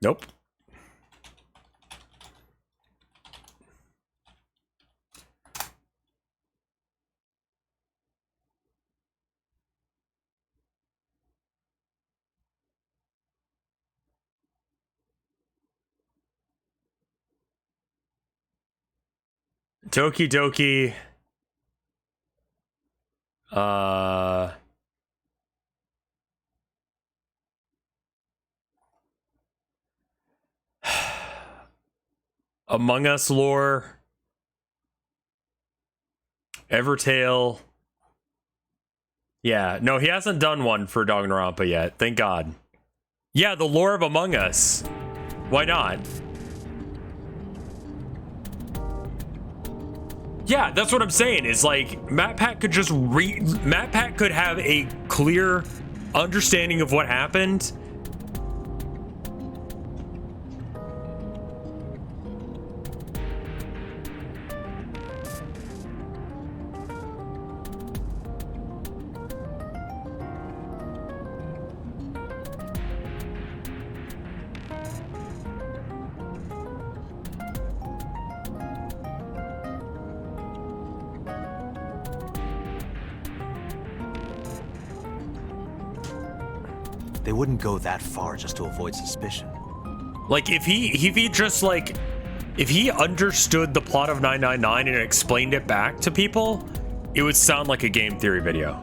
Nope. Doki Doki. Among Us lore. Evertale. Yeah, no, he hasn't done one for Danganronpa yet. Thank God. Yeah, the lore of Among Us. Why not? Yeah, that's what I'm saying. Is like MatPat could just MatPat could have a clear understanding of what happened. They wouldn't go that far just to avoid suspicion. Like, if he just, like, if he understood the plot of 999 and explained it back to people, it would sound like a game theory video.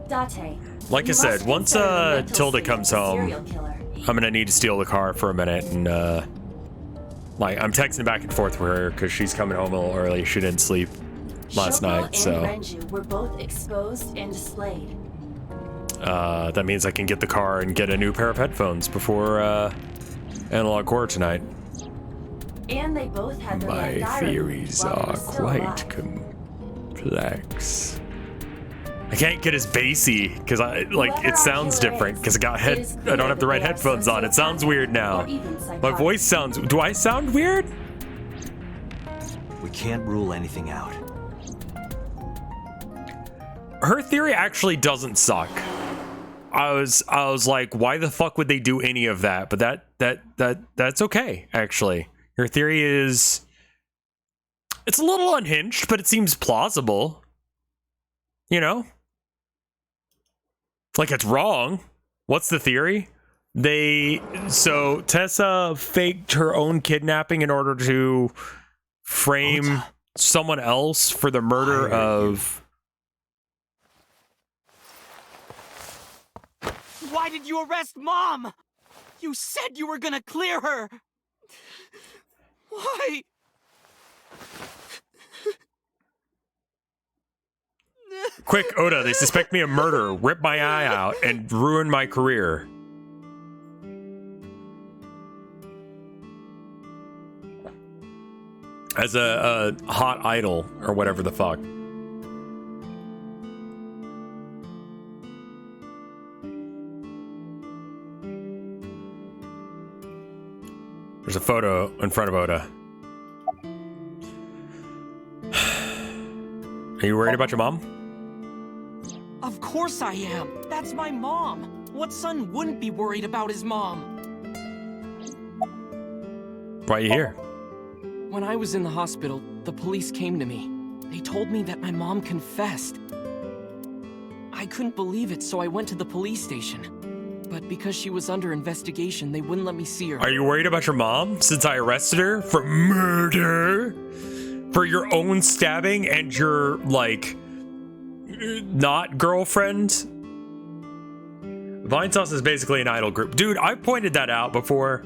Date, Like I said, once Tilda comes home, I'm gonna need to steal the car for a minute and like, I'm texting back and forth with her because she's coming home a little early. She didn't sleep last night, so and Renju were both exposed and displayed. that means I can get the car and get a new pair of headphones before Analog Core tonight. And they both had their My left eye removed theories while they are were still quite alive. complex. I can't get as bassy because it sounds different because I don't have the right headphones on. It sounds weird now. My voice sounds. Do I sound weird? We can't rule anything out. Her theory actually doesn't suck. I was like, why the fuck would they do any of that? But that's okay, actually. Her theory is, it's a little unhinged, but it seems plausible. You know? Like, it's wrong. What's the theory? So Tessa faked her own kidnapping in order to frame someone else for the murder of... Why did you arrest Mom? You said you were gonna clear her. Why? Quick, Oda, they suspect me of murder, rip my eye out, and ruin my career. As a hot idol, or whatever the fuck. There's a photo in front of Oda. Are you worried about your mom? Of course I am. That's my mom. What son wouldn't be worried about his mom? Why are you here? When I was in the hospital, the police came to me. They told me that my mom confessed. I couldn't believe it, so I went to the police station. But because she was under investigation, they wouldn't let me see her. Are you worried about your mom since I arrested her for murder? For your own stabbing and your, like, not girlfriend Vinesauce is basically an idol group. Dude, I pointed that out before.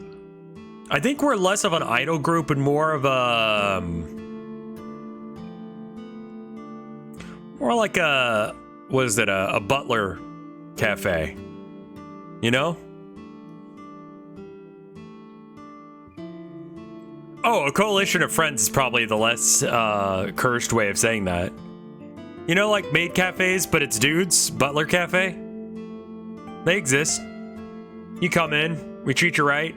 I think we're less of an idol group and more of a... more like a... what is it? A butler cafe. You know? Oh, a coalition of friends is probably the less cursed way of saying that. You know, like maid cafes, but it's dudes? Butler cafe? They exist. You come in, we treat you right.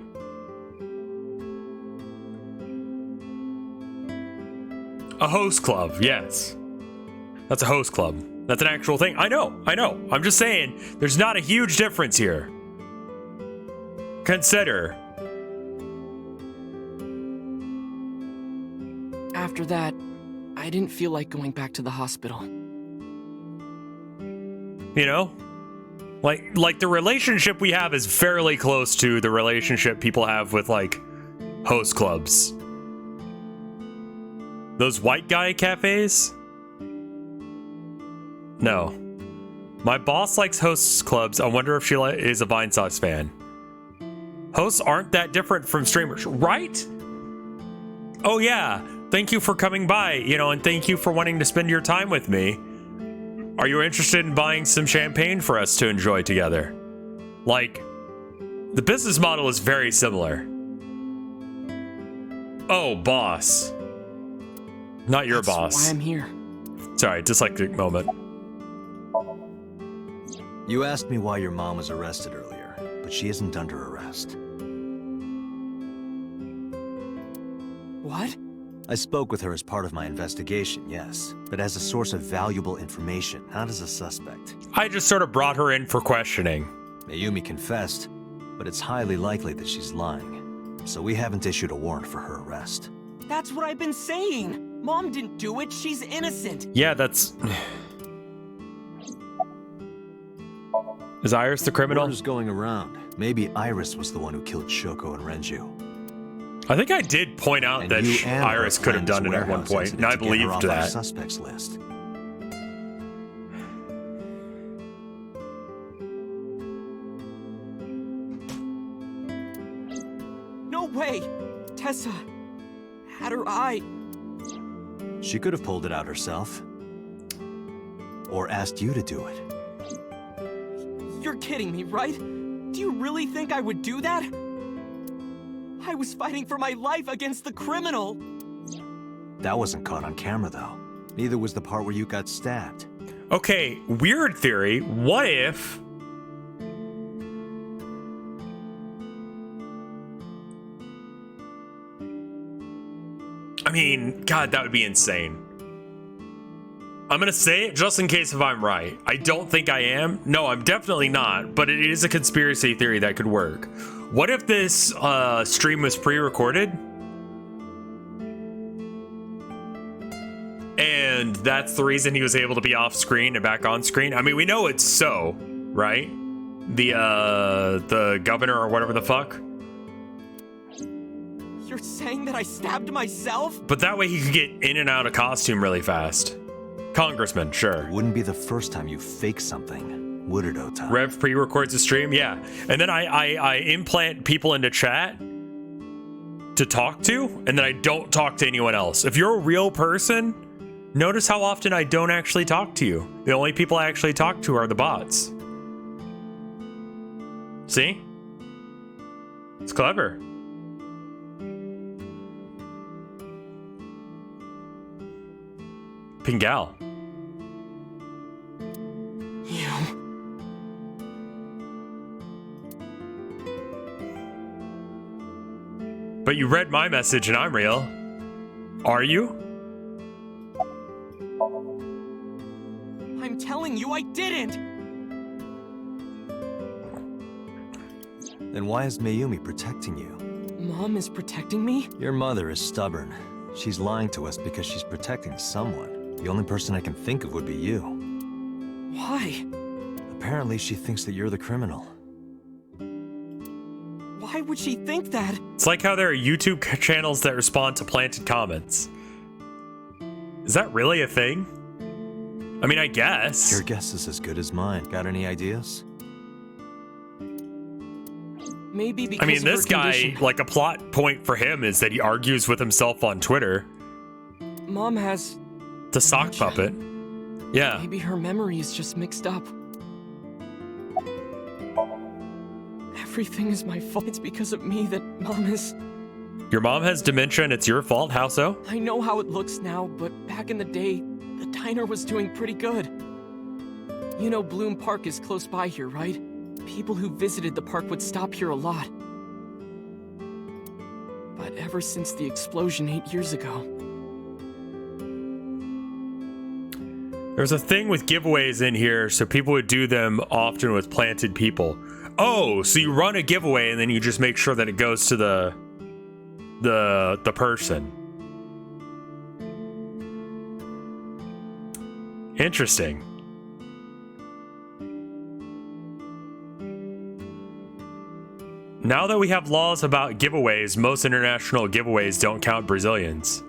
A host club, yes. That's a host club. That's an actual thing. I know. I'm just saying, there's not a huge difference here. Consider. After that, I didn't feel like going back to the hospital. You know? Like the relationship we have is fairly close to the relationship people have with, like, host clubs. Those white guy cafes? No. My boss likes hosts clubs. I wonder if she is a Vinesauce fan. Hosts aren't that different from streamers, right? Oh yeah, thank you for coming by, you know, and thank you for wanting to spend your time with me. Are you interested in buying some champagne for us to enjoy together? Like, the business model is very similar. Oh, boss. Not your boss. That's why I'm here. Sorry, dyslexic moment. You asked me why your mom was arrested earlier, but she isn't under arrest. What? I spoke with her as part of my investigation, yes, but as a source of valuable information, not as a suspect. I just sort of brought her in for questioning. Mayumi confessed, but it's highly likely that she's lying, so we haven't issued a warrant for her arrest. That's what I've been saying. Mom didn't do it. She's innocent. Yeah, that's... Is Iris the criminal? Word is going around. Maybe Iris was the one who killed Shoko and Renju. I think I did point out And that you and Iris her could have done it at one warehouse point, and incident I to get her believed off our that. suspects list. No way. Tessa had her eye. She could have pulled it out herself. Or asked you to do it. You're kidding me, right? Do you really think I would do that? I was fighting for my life against the criminal. That wasn't caught on camera, though. Neither was the part where you got stabbed. Okay, weird theory. What if... I mean, God, that would be insane. I'm gonna say it just in case if I'm right. I don't think I am. No, I'm definitely not, but it is a conspiracy theory that could work. What if this stream was pre-recorded? And that's the reason he was able to be off screen and back on screen? I mean, we know it's so, right? The governor or whatever the fuck. You're saying that I stabbed myself? But that way he could get in and out of costume really fast. Congressman, sure. Wouldn't be the first time you fake something, would it, Ota? Rev pre-records a stream, yeah. And then I implant people into chat to talk to, and then I don't talk to anyone else. If you're a real person, notice how often I don't actually talk to you. The only people I actually talk to are the bots. See? It's clever. Pingal. But you read my message and I'm real. Are you? I'm telling you I didn't! Then why is Mayumi protecting you? Mom is protecting me? Your mother is stubborn. She's lying to us because she's protecting someone. The only person I can think of would be you. Why? Apparently she thinks that you're the criminal. Why would she think that? It's like how there are YouTube channels that respond to planted comments. Is that really a thing? I mean, I guess. Your guess is as good as mine. Got any ideas? Maybe because I mean, of her this guy, condition. like, a plot point for him is that he argues with himself on Twitter. Mom has... The sock dementia. puppet. Yeah. Maybe her memory is just mixed up. Everything is my fault. It's because of me that Mom is... Your mom has dementia and it's your fault? How so? I know how it looks now, but back in the day, the diner was doing pretty good. You know Bloom Park is close by here, right? People who visited the park would stop here a lot. But ever since the explosion 8 years ago... There's a thing with giveaways in here, so people would do them often with planted people. Oh, so you run a giveaway and then you just make sure that it goes to the person. Interesting. Now that we have laws about giveaways, most international giveaways don't count Brazilians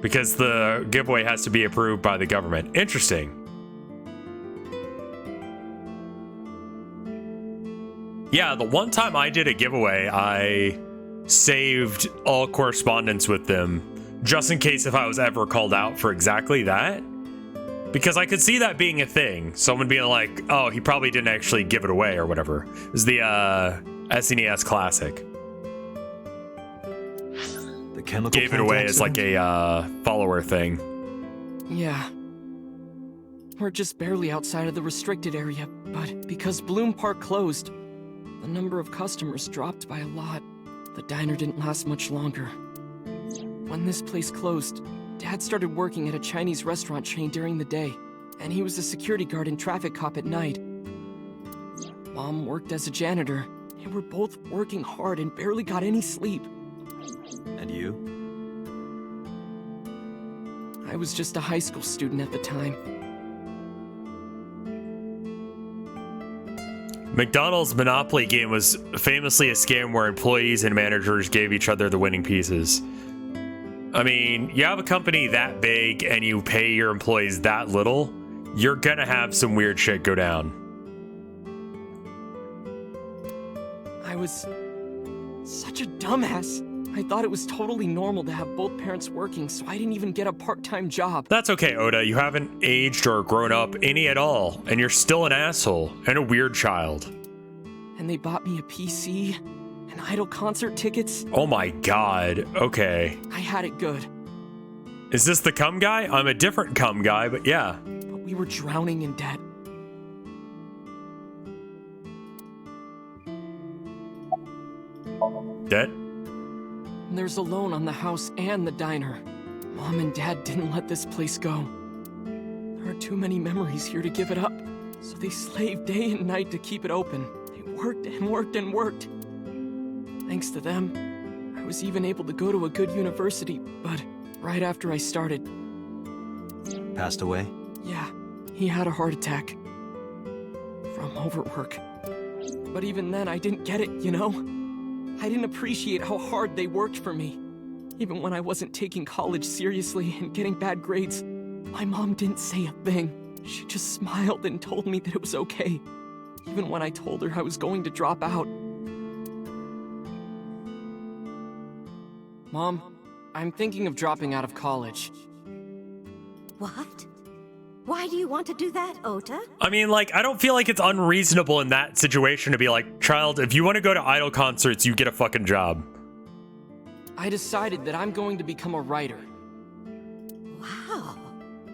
because the giveaway has to be approved by the government. Interesting. Yeah, the one time I did a giveaway, I saved all correspondence with them just in case if I was ever called out for exactly that. Because I could see that being a thing. Someone being like, oh, he probably didn't actually give it away or whatever. It was the SNES Classic. The chemical Gave it plant away as like accident? a follower thing. Yeah. We're just barely outside of the restricted area, but because Bloom Park closed, the number of customers dropped by a lot. The diner didn't last much longer. When this place closed, Dad started working at a Chinese restaurant chain during the day, and he was a security guard and traffic cop at night. Mom worked as a janitor, and we're both working hard and barely got any sleep. And you? I was just a high school student at the time. McDonald's Monopoly game was famously a scam where employees and managers gave each other the winning pieces. I mean, you have a company that big and you pay your employees that little, you're gonna have some weird shit go down. I was such a dumbass. I thought it was totally normal to have both parents working, so I didn't even get a part-time job. That's okay, Oda. You haven't aged or grown up any at all, and you're still an asshole and a weird child. And they bought me a PC and Idol concert tickets. Oh my god. Okay. I had it good, Is this the cum guy? I'm a different cum guy, but yeah. but we were drowning in debt. Debt? And there's a loan on the house and the diner. Mom and Dad didn't let this place go. There are too many memories here to give it up, so they slaved day and night to keep it open. They worked and worked and worked. Thanks to them, I was even able to go to a good university, but right after I started, Passed away? yeah, he had a heart attack. From overwork. But even then, I didn't get it, you know? I didn't appreciate how hard they worked for me. Even when I wasn't taking college seriously and getting bad grades, my mom didn't say a thing. She just smiled and told me that it was okay. Even when I told her I was going to drop out. Mom, I'm thinking of dropping out of college. What? Why do you want to do that, Ota? I mean, like, I don't feel like it's unreasonable in that situation to be like, child, if you want to go to Idol concerts, you get a fucking job. I decided that I'm going to become a writer. Wow,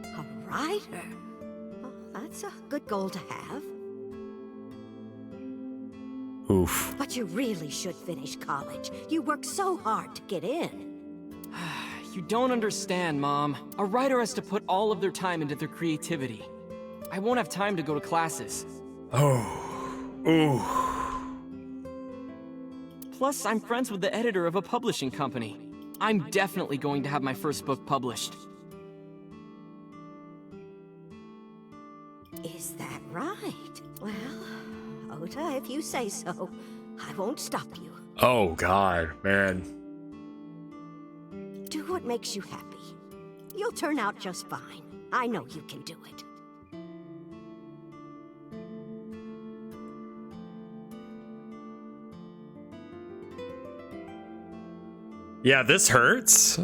a writer. Oh, that's a good goal to have. Oof. But you really should finish college. You worked so hard to get in. You don't understand, Mom. A writer has to put all of their time into their creativity. I won't have time to go to classes. Oh. Ooh. Plus, I'm friends with the editor of a publishing company. I'm definitely going to have my first book published. Is that right? Well, Ota, if you say so, I won't stop you. Oh, God, man. Do what makes you happy. You'll turn out just fine. I know you can do it. Yeah, this hurts.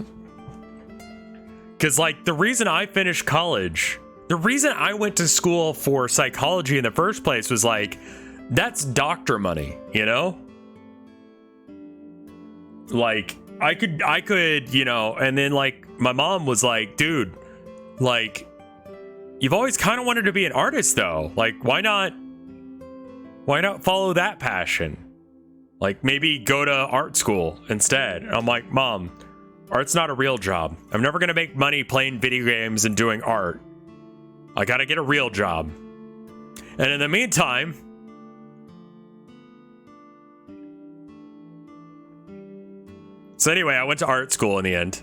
Because, like, the reason I finished college, the reason I went to school for psychology in the first place was, like, that's doctor money, you know? Like, I could, you know, and then, like, my mom was like, dude, like, you've always kind of wanted to be an artist, though. Like, why not follow that passion? Like, maybe go to art school instead. And I'm like, Mom, art's not a real job. I'm never going to make money playing video games and doing art. I got to get a real job. And in the meantime, so anyway, I went to art school in the end.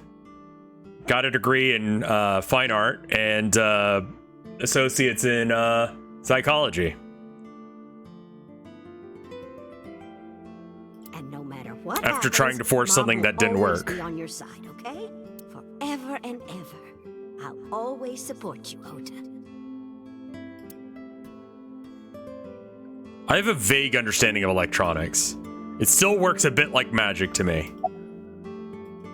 Got a degree in fine art and associates in psychology. And no matter what After happens, trying to force Mom something will that didn't always work. Be on your side, okay? Forever and ever. I'll always support you, Ota. I have a vague understanding of electronics. It still works a bit like magic to me.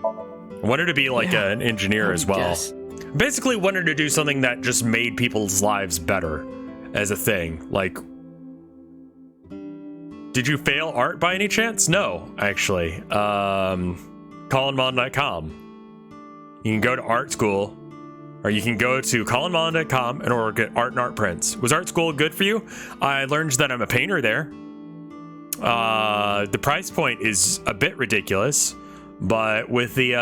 I wanted to be like an engineer as well. Guess. Basically wanted to do something that just made people's lives better as a thing. Like, did you fail art by any chance? No, actually. ColinMon.com. You can go to art school, or you can go to ColinMon.com and or get art and art prints. Was art school good for you? I learned that I'm a painter there. The price point is a bit ridiculous, but with the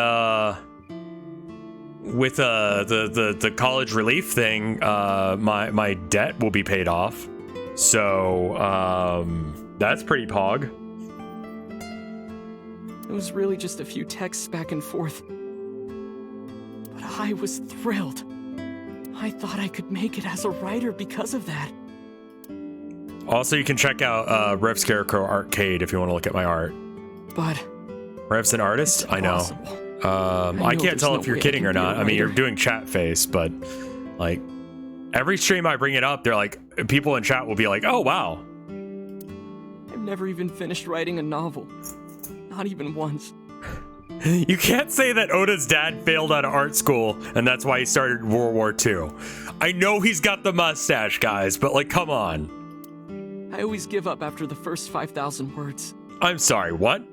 college relief thing, my debt will be paid off. So that's pretty pog. It was really just a few texts back and forth. But I was thrilled. I thought I could make it as a writer because of that. Also, you can check out RevScarecrow Arcade if you want to look at my art. But Rev's an artist? I know. I can't tell if you're kidding or not. I mean, you're doing chat face, but like every stream I bring it up, they're like, people in chat will be like, oh, wow. I've never even finished writing a novel. Not even once. You can't say that Oda's dad failed out of art school and that's why he started World War II. I know he's got the mustache, guys, but like, come on. I always give up after the first 5,000 words. I'm sorry, what?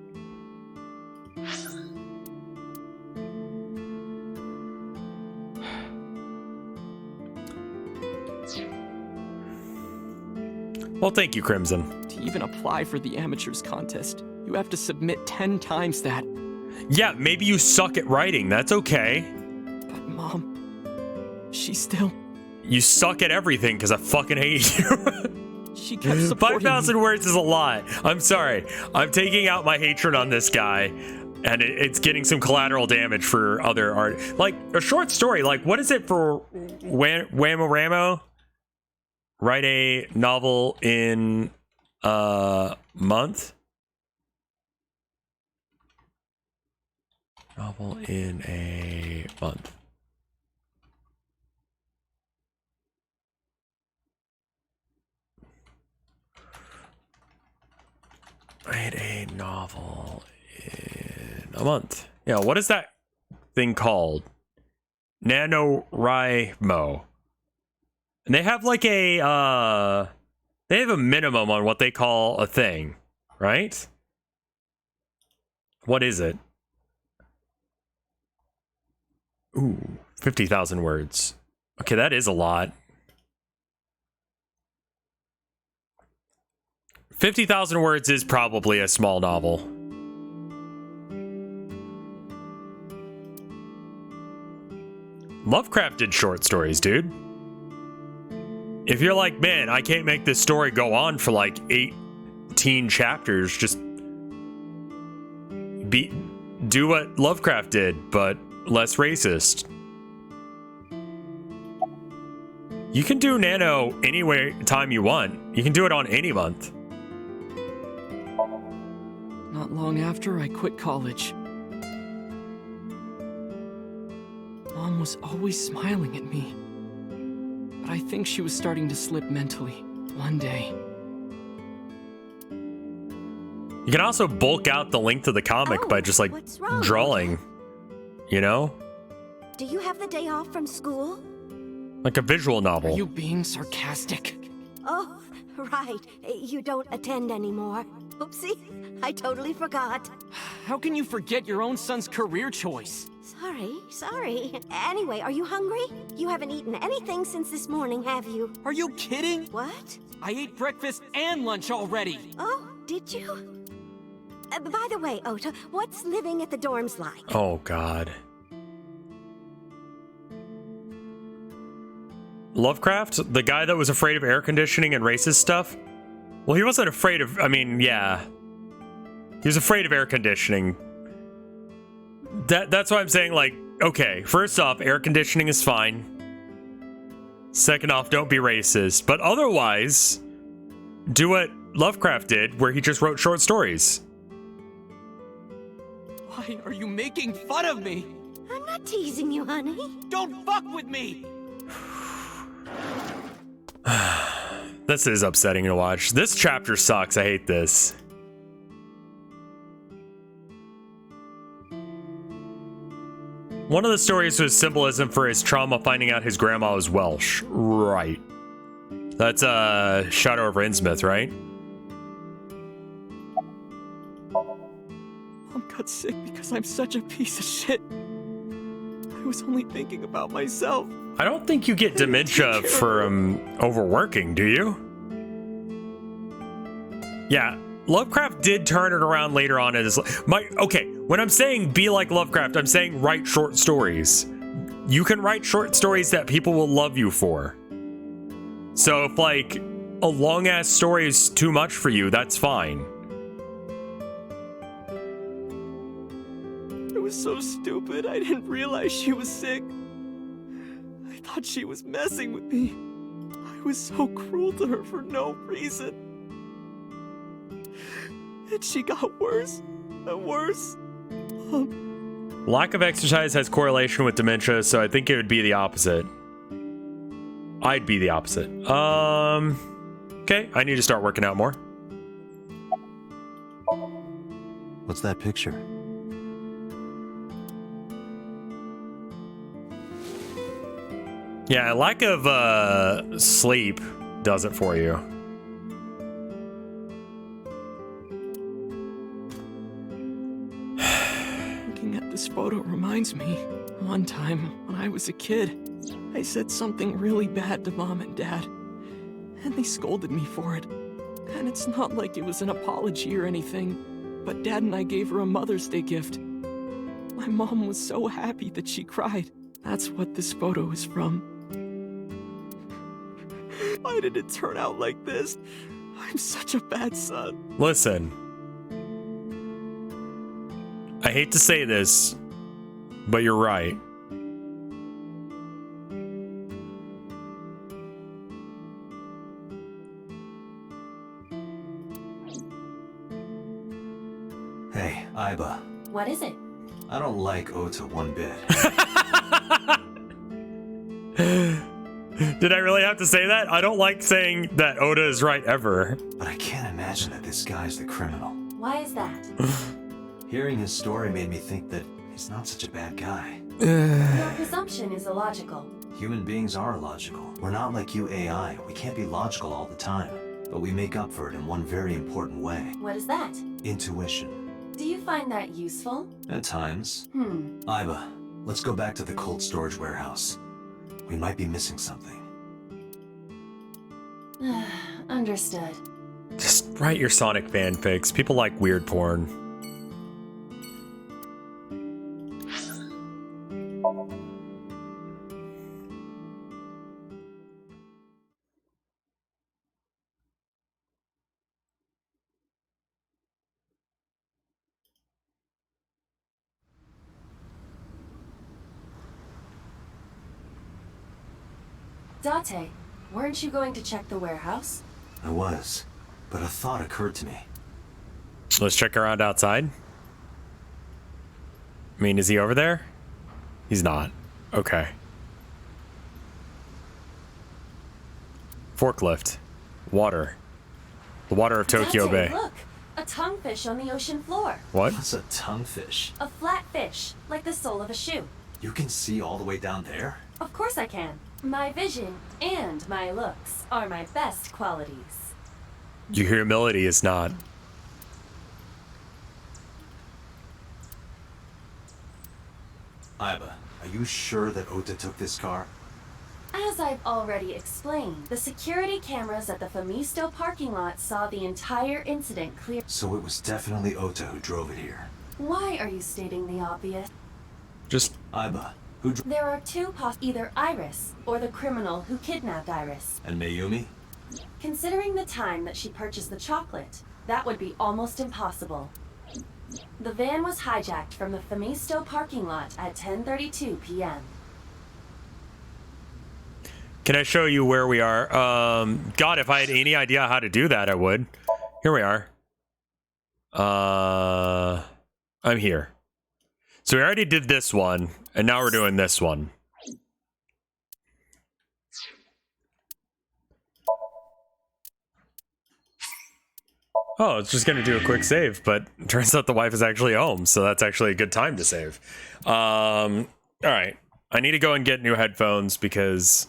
Well, thank you, Crimson. To even apply for the amateurs contest, you have to submit 10 times that. Yeah, maybe you suck at writing. That's okay. But Mom, she still... You suck at everything because I fucking hate you. She kept supporting 5,000 words is a lot. I'm sorry. I'm taking out my hatred on this guy, and it's getting some collateral damage for other art. Like, a short story. Like, what is it for Whamoramo? Write a novel in a month? Novel in a month. Write a novel in a month. Yeah, what is that thing called? NaNoWriMo. And they have like a they have a minimum on what they call a thing, right? What is it? Ooh, 50,000 words. Okay, that is a lot. 50,000 words is probably a small novel. Lovecraft did short stories, dude. If you're like, man, I can't make this story go on for like 18 chapters, just do what Lovecraft did, but less racist. You can do Nano any time you want. You can do it on any month. Not long after I quit college. Mom was always smiling at me. But I think she was starting to slip mentally one day. You can also bulk out the length of the comic by just like what's wrong? drawing, you know? Do you have the day off from school? Like a visual Are novel. you being sarcastic? Oh, right. You don't attend anymore. Oopsie, I totally forgot. How can you forget your own son's career choice? Sorry. Anyway, are you hungry? You haven't eaten anything since this morning, have you? Are you kidding? What? I ate breakfast and lunch already. Oh, did you? By the way, Ota, what's living at the dorms like? Oh, God. Lovecraft, the guy that was afraid of air conditioning and racist stuff? Well, he wasn't afraid of, I mean, yeah. He was afraid of air conditioning. That's why I'm saying, like, okay, first off, air conditioning is fine. Second off, don't be racist. But otherwise, do what Lovecraft did, where he just wrote short stories. Why are you making fun of me? I'm not teasing you, honey. Don't fuck with me! This is upsetting to watch. This chapter sucks. I hate this. One of the stories was symbolism for his trauma finding out his grandma was Welsh. Right. That's Shadow of Innsmouth, right? Mom got sick because I'm such a piece of shit. I was only thinking about myself. I don't think you get dementia from overworking, do you? Yeah, Lovecraft did turn it around later on in his life. Okay, when I'm saying be like Lovecraft, I'm saying write short stories. You can write short stories that people will love you for. So if like a long ass story is too much for you, that's fine. It was so stupid. I didn't realize she was sick. I thought she was messing with me. I was so cruel to her for no reason. And she got worse and worse. Lack of exercise has correlation with dementia, so I think it would be the opposite. I'd be the opposite. Okay, I need to start working out more. What's that picture? Yeah, lack of sleep does it for you. Looking at this photo reminds me, one time when I was a kid, I said something really bad to Mom and Dad, and they scolded me for it. And it's not like it was an apology or anything, but Dad and I gave her a Mother's Day gift. My mom was so happy that she cried. That's what this photo is from. Why did it turn out like this? I'm such a bad son. Listen. I hate to say this, but you're right. Hey, Aiba. What is it? I don't like Ota one bit. Did I really have to say that? I don't like saying that Oda is right ever. But I can't imagine that this guy's the criminal. Why is that? Hearing his story made me think that he's not such a bad guy. Your presumption is illogical. Human beings are illogical. We're not like you AI. We can't be logical all the time. But we make up for it in one very important way. What is that? Intuition. Do you find that useful? At times. Aiba, let's go back to the cold storage warehouse. We might be missing something. Understood. Just write your Sonic fanfics. People like weird porn. Date, weren't you going to check the warehouse? I was, but a thought occurred to me. Let's check around outside. I mean, is he over there? He's not. Okay. Forklift. Water. The water of Tokyo Date, Bay. Look, a A tonguefish on the ocean floor. What? What's a tonguefish? A flat fish, like the sole of a shoe. You can see all the way down there? Of course I can. My vision and my looks are my best qualities. Your humility is not. Aiba, are you sure that Ota took this car? As I've already explained, the security cameras at the Famisto parking lot saw the entire incident clear. So it was definitely Ota who drove it here. Why are you stating the obvious? Just Aiba, who drove... There are two either Iris or the criminal who kidnapped Iris. And Mayumi? Considering the time that she purchased the chocolate, that would be almost impossible. The van was hijacked from the Famisto parking lot at 10:32 p.m. Can I show you where we are? God, if I had any idea how to do that, I would. Here we are. I'm here. So we already did this one, and now we're doing this one. Oh, it's just gonna do a quick save, but it turns out the wife is actually home, so that's actually a good time to save. All right, I need to go and get new headphones because,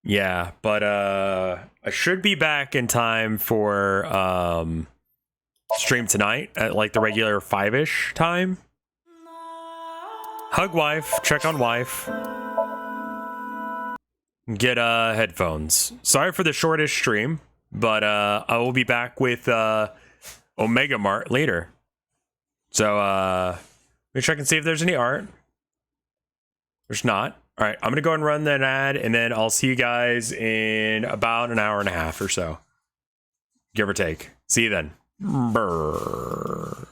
yeah, but I should be back in time for stream tonight at like the regular 5-ish time. Hug wife, check on wife. Get headphones. Sorry for the shortish stream, but I will be back with Omega Mart later. So let me check and see if there's any art. There's not. All right, I'm gonna go and run that ad, and then I'll see you guys in about an hour and a half or so, give or take. See you then. Brr.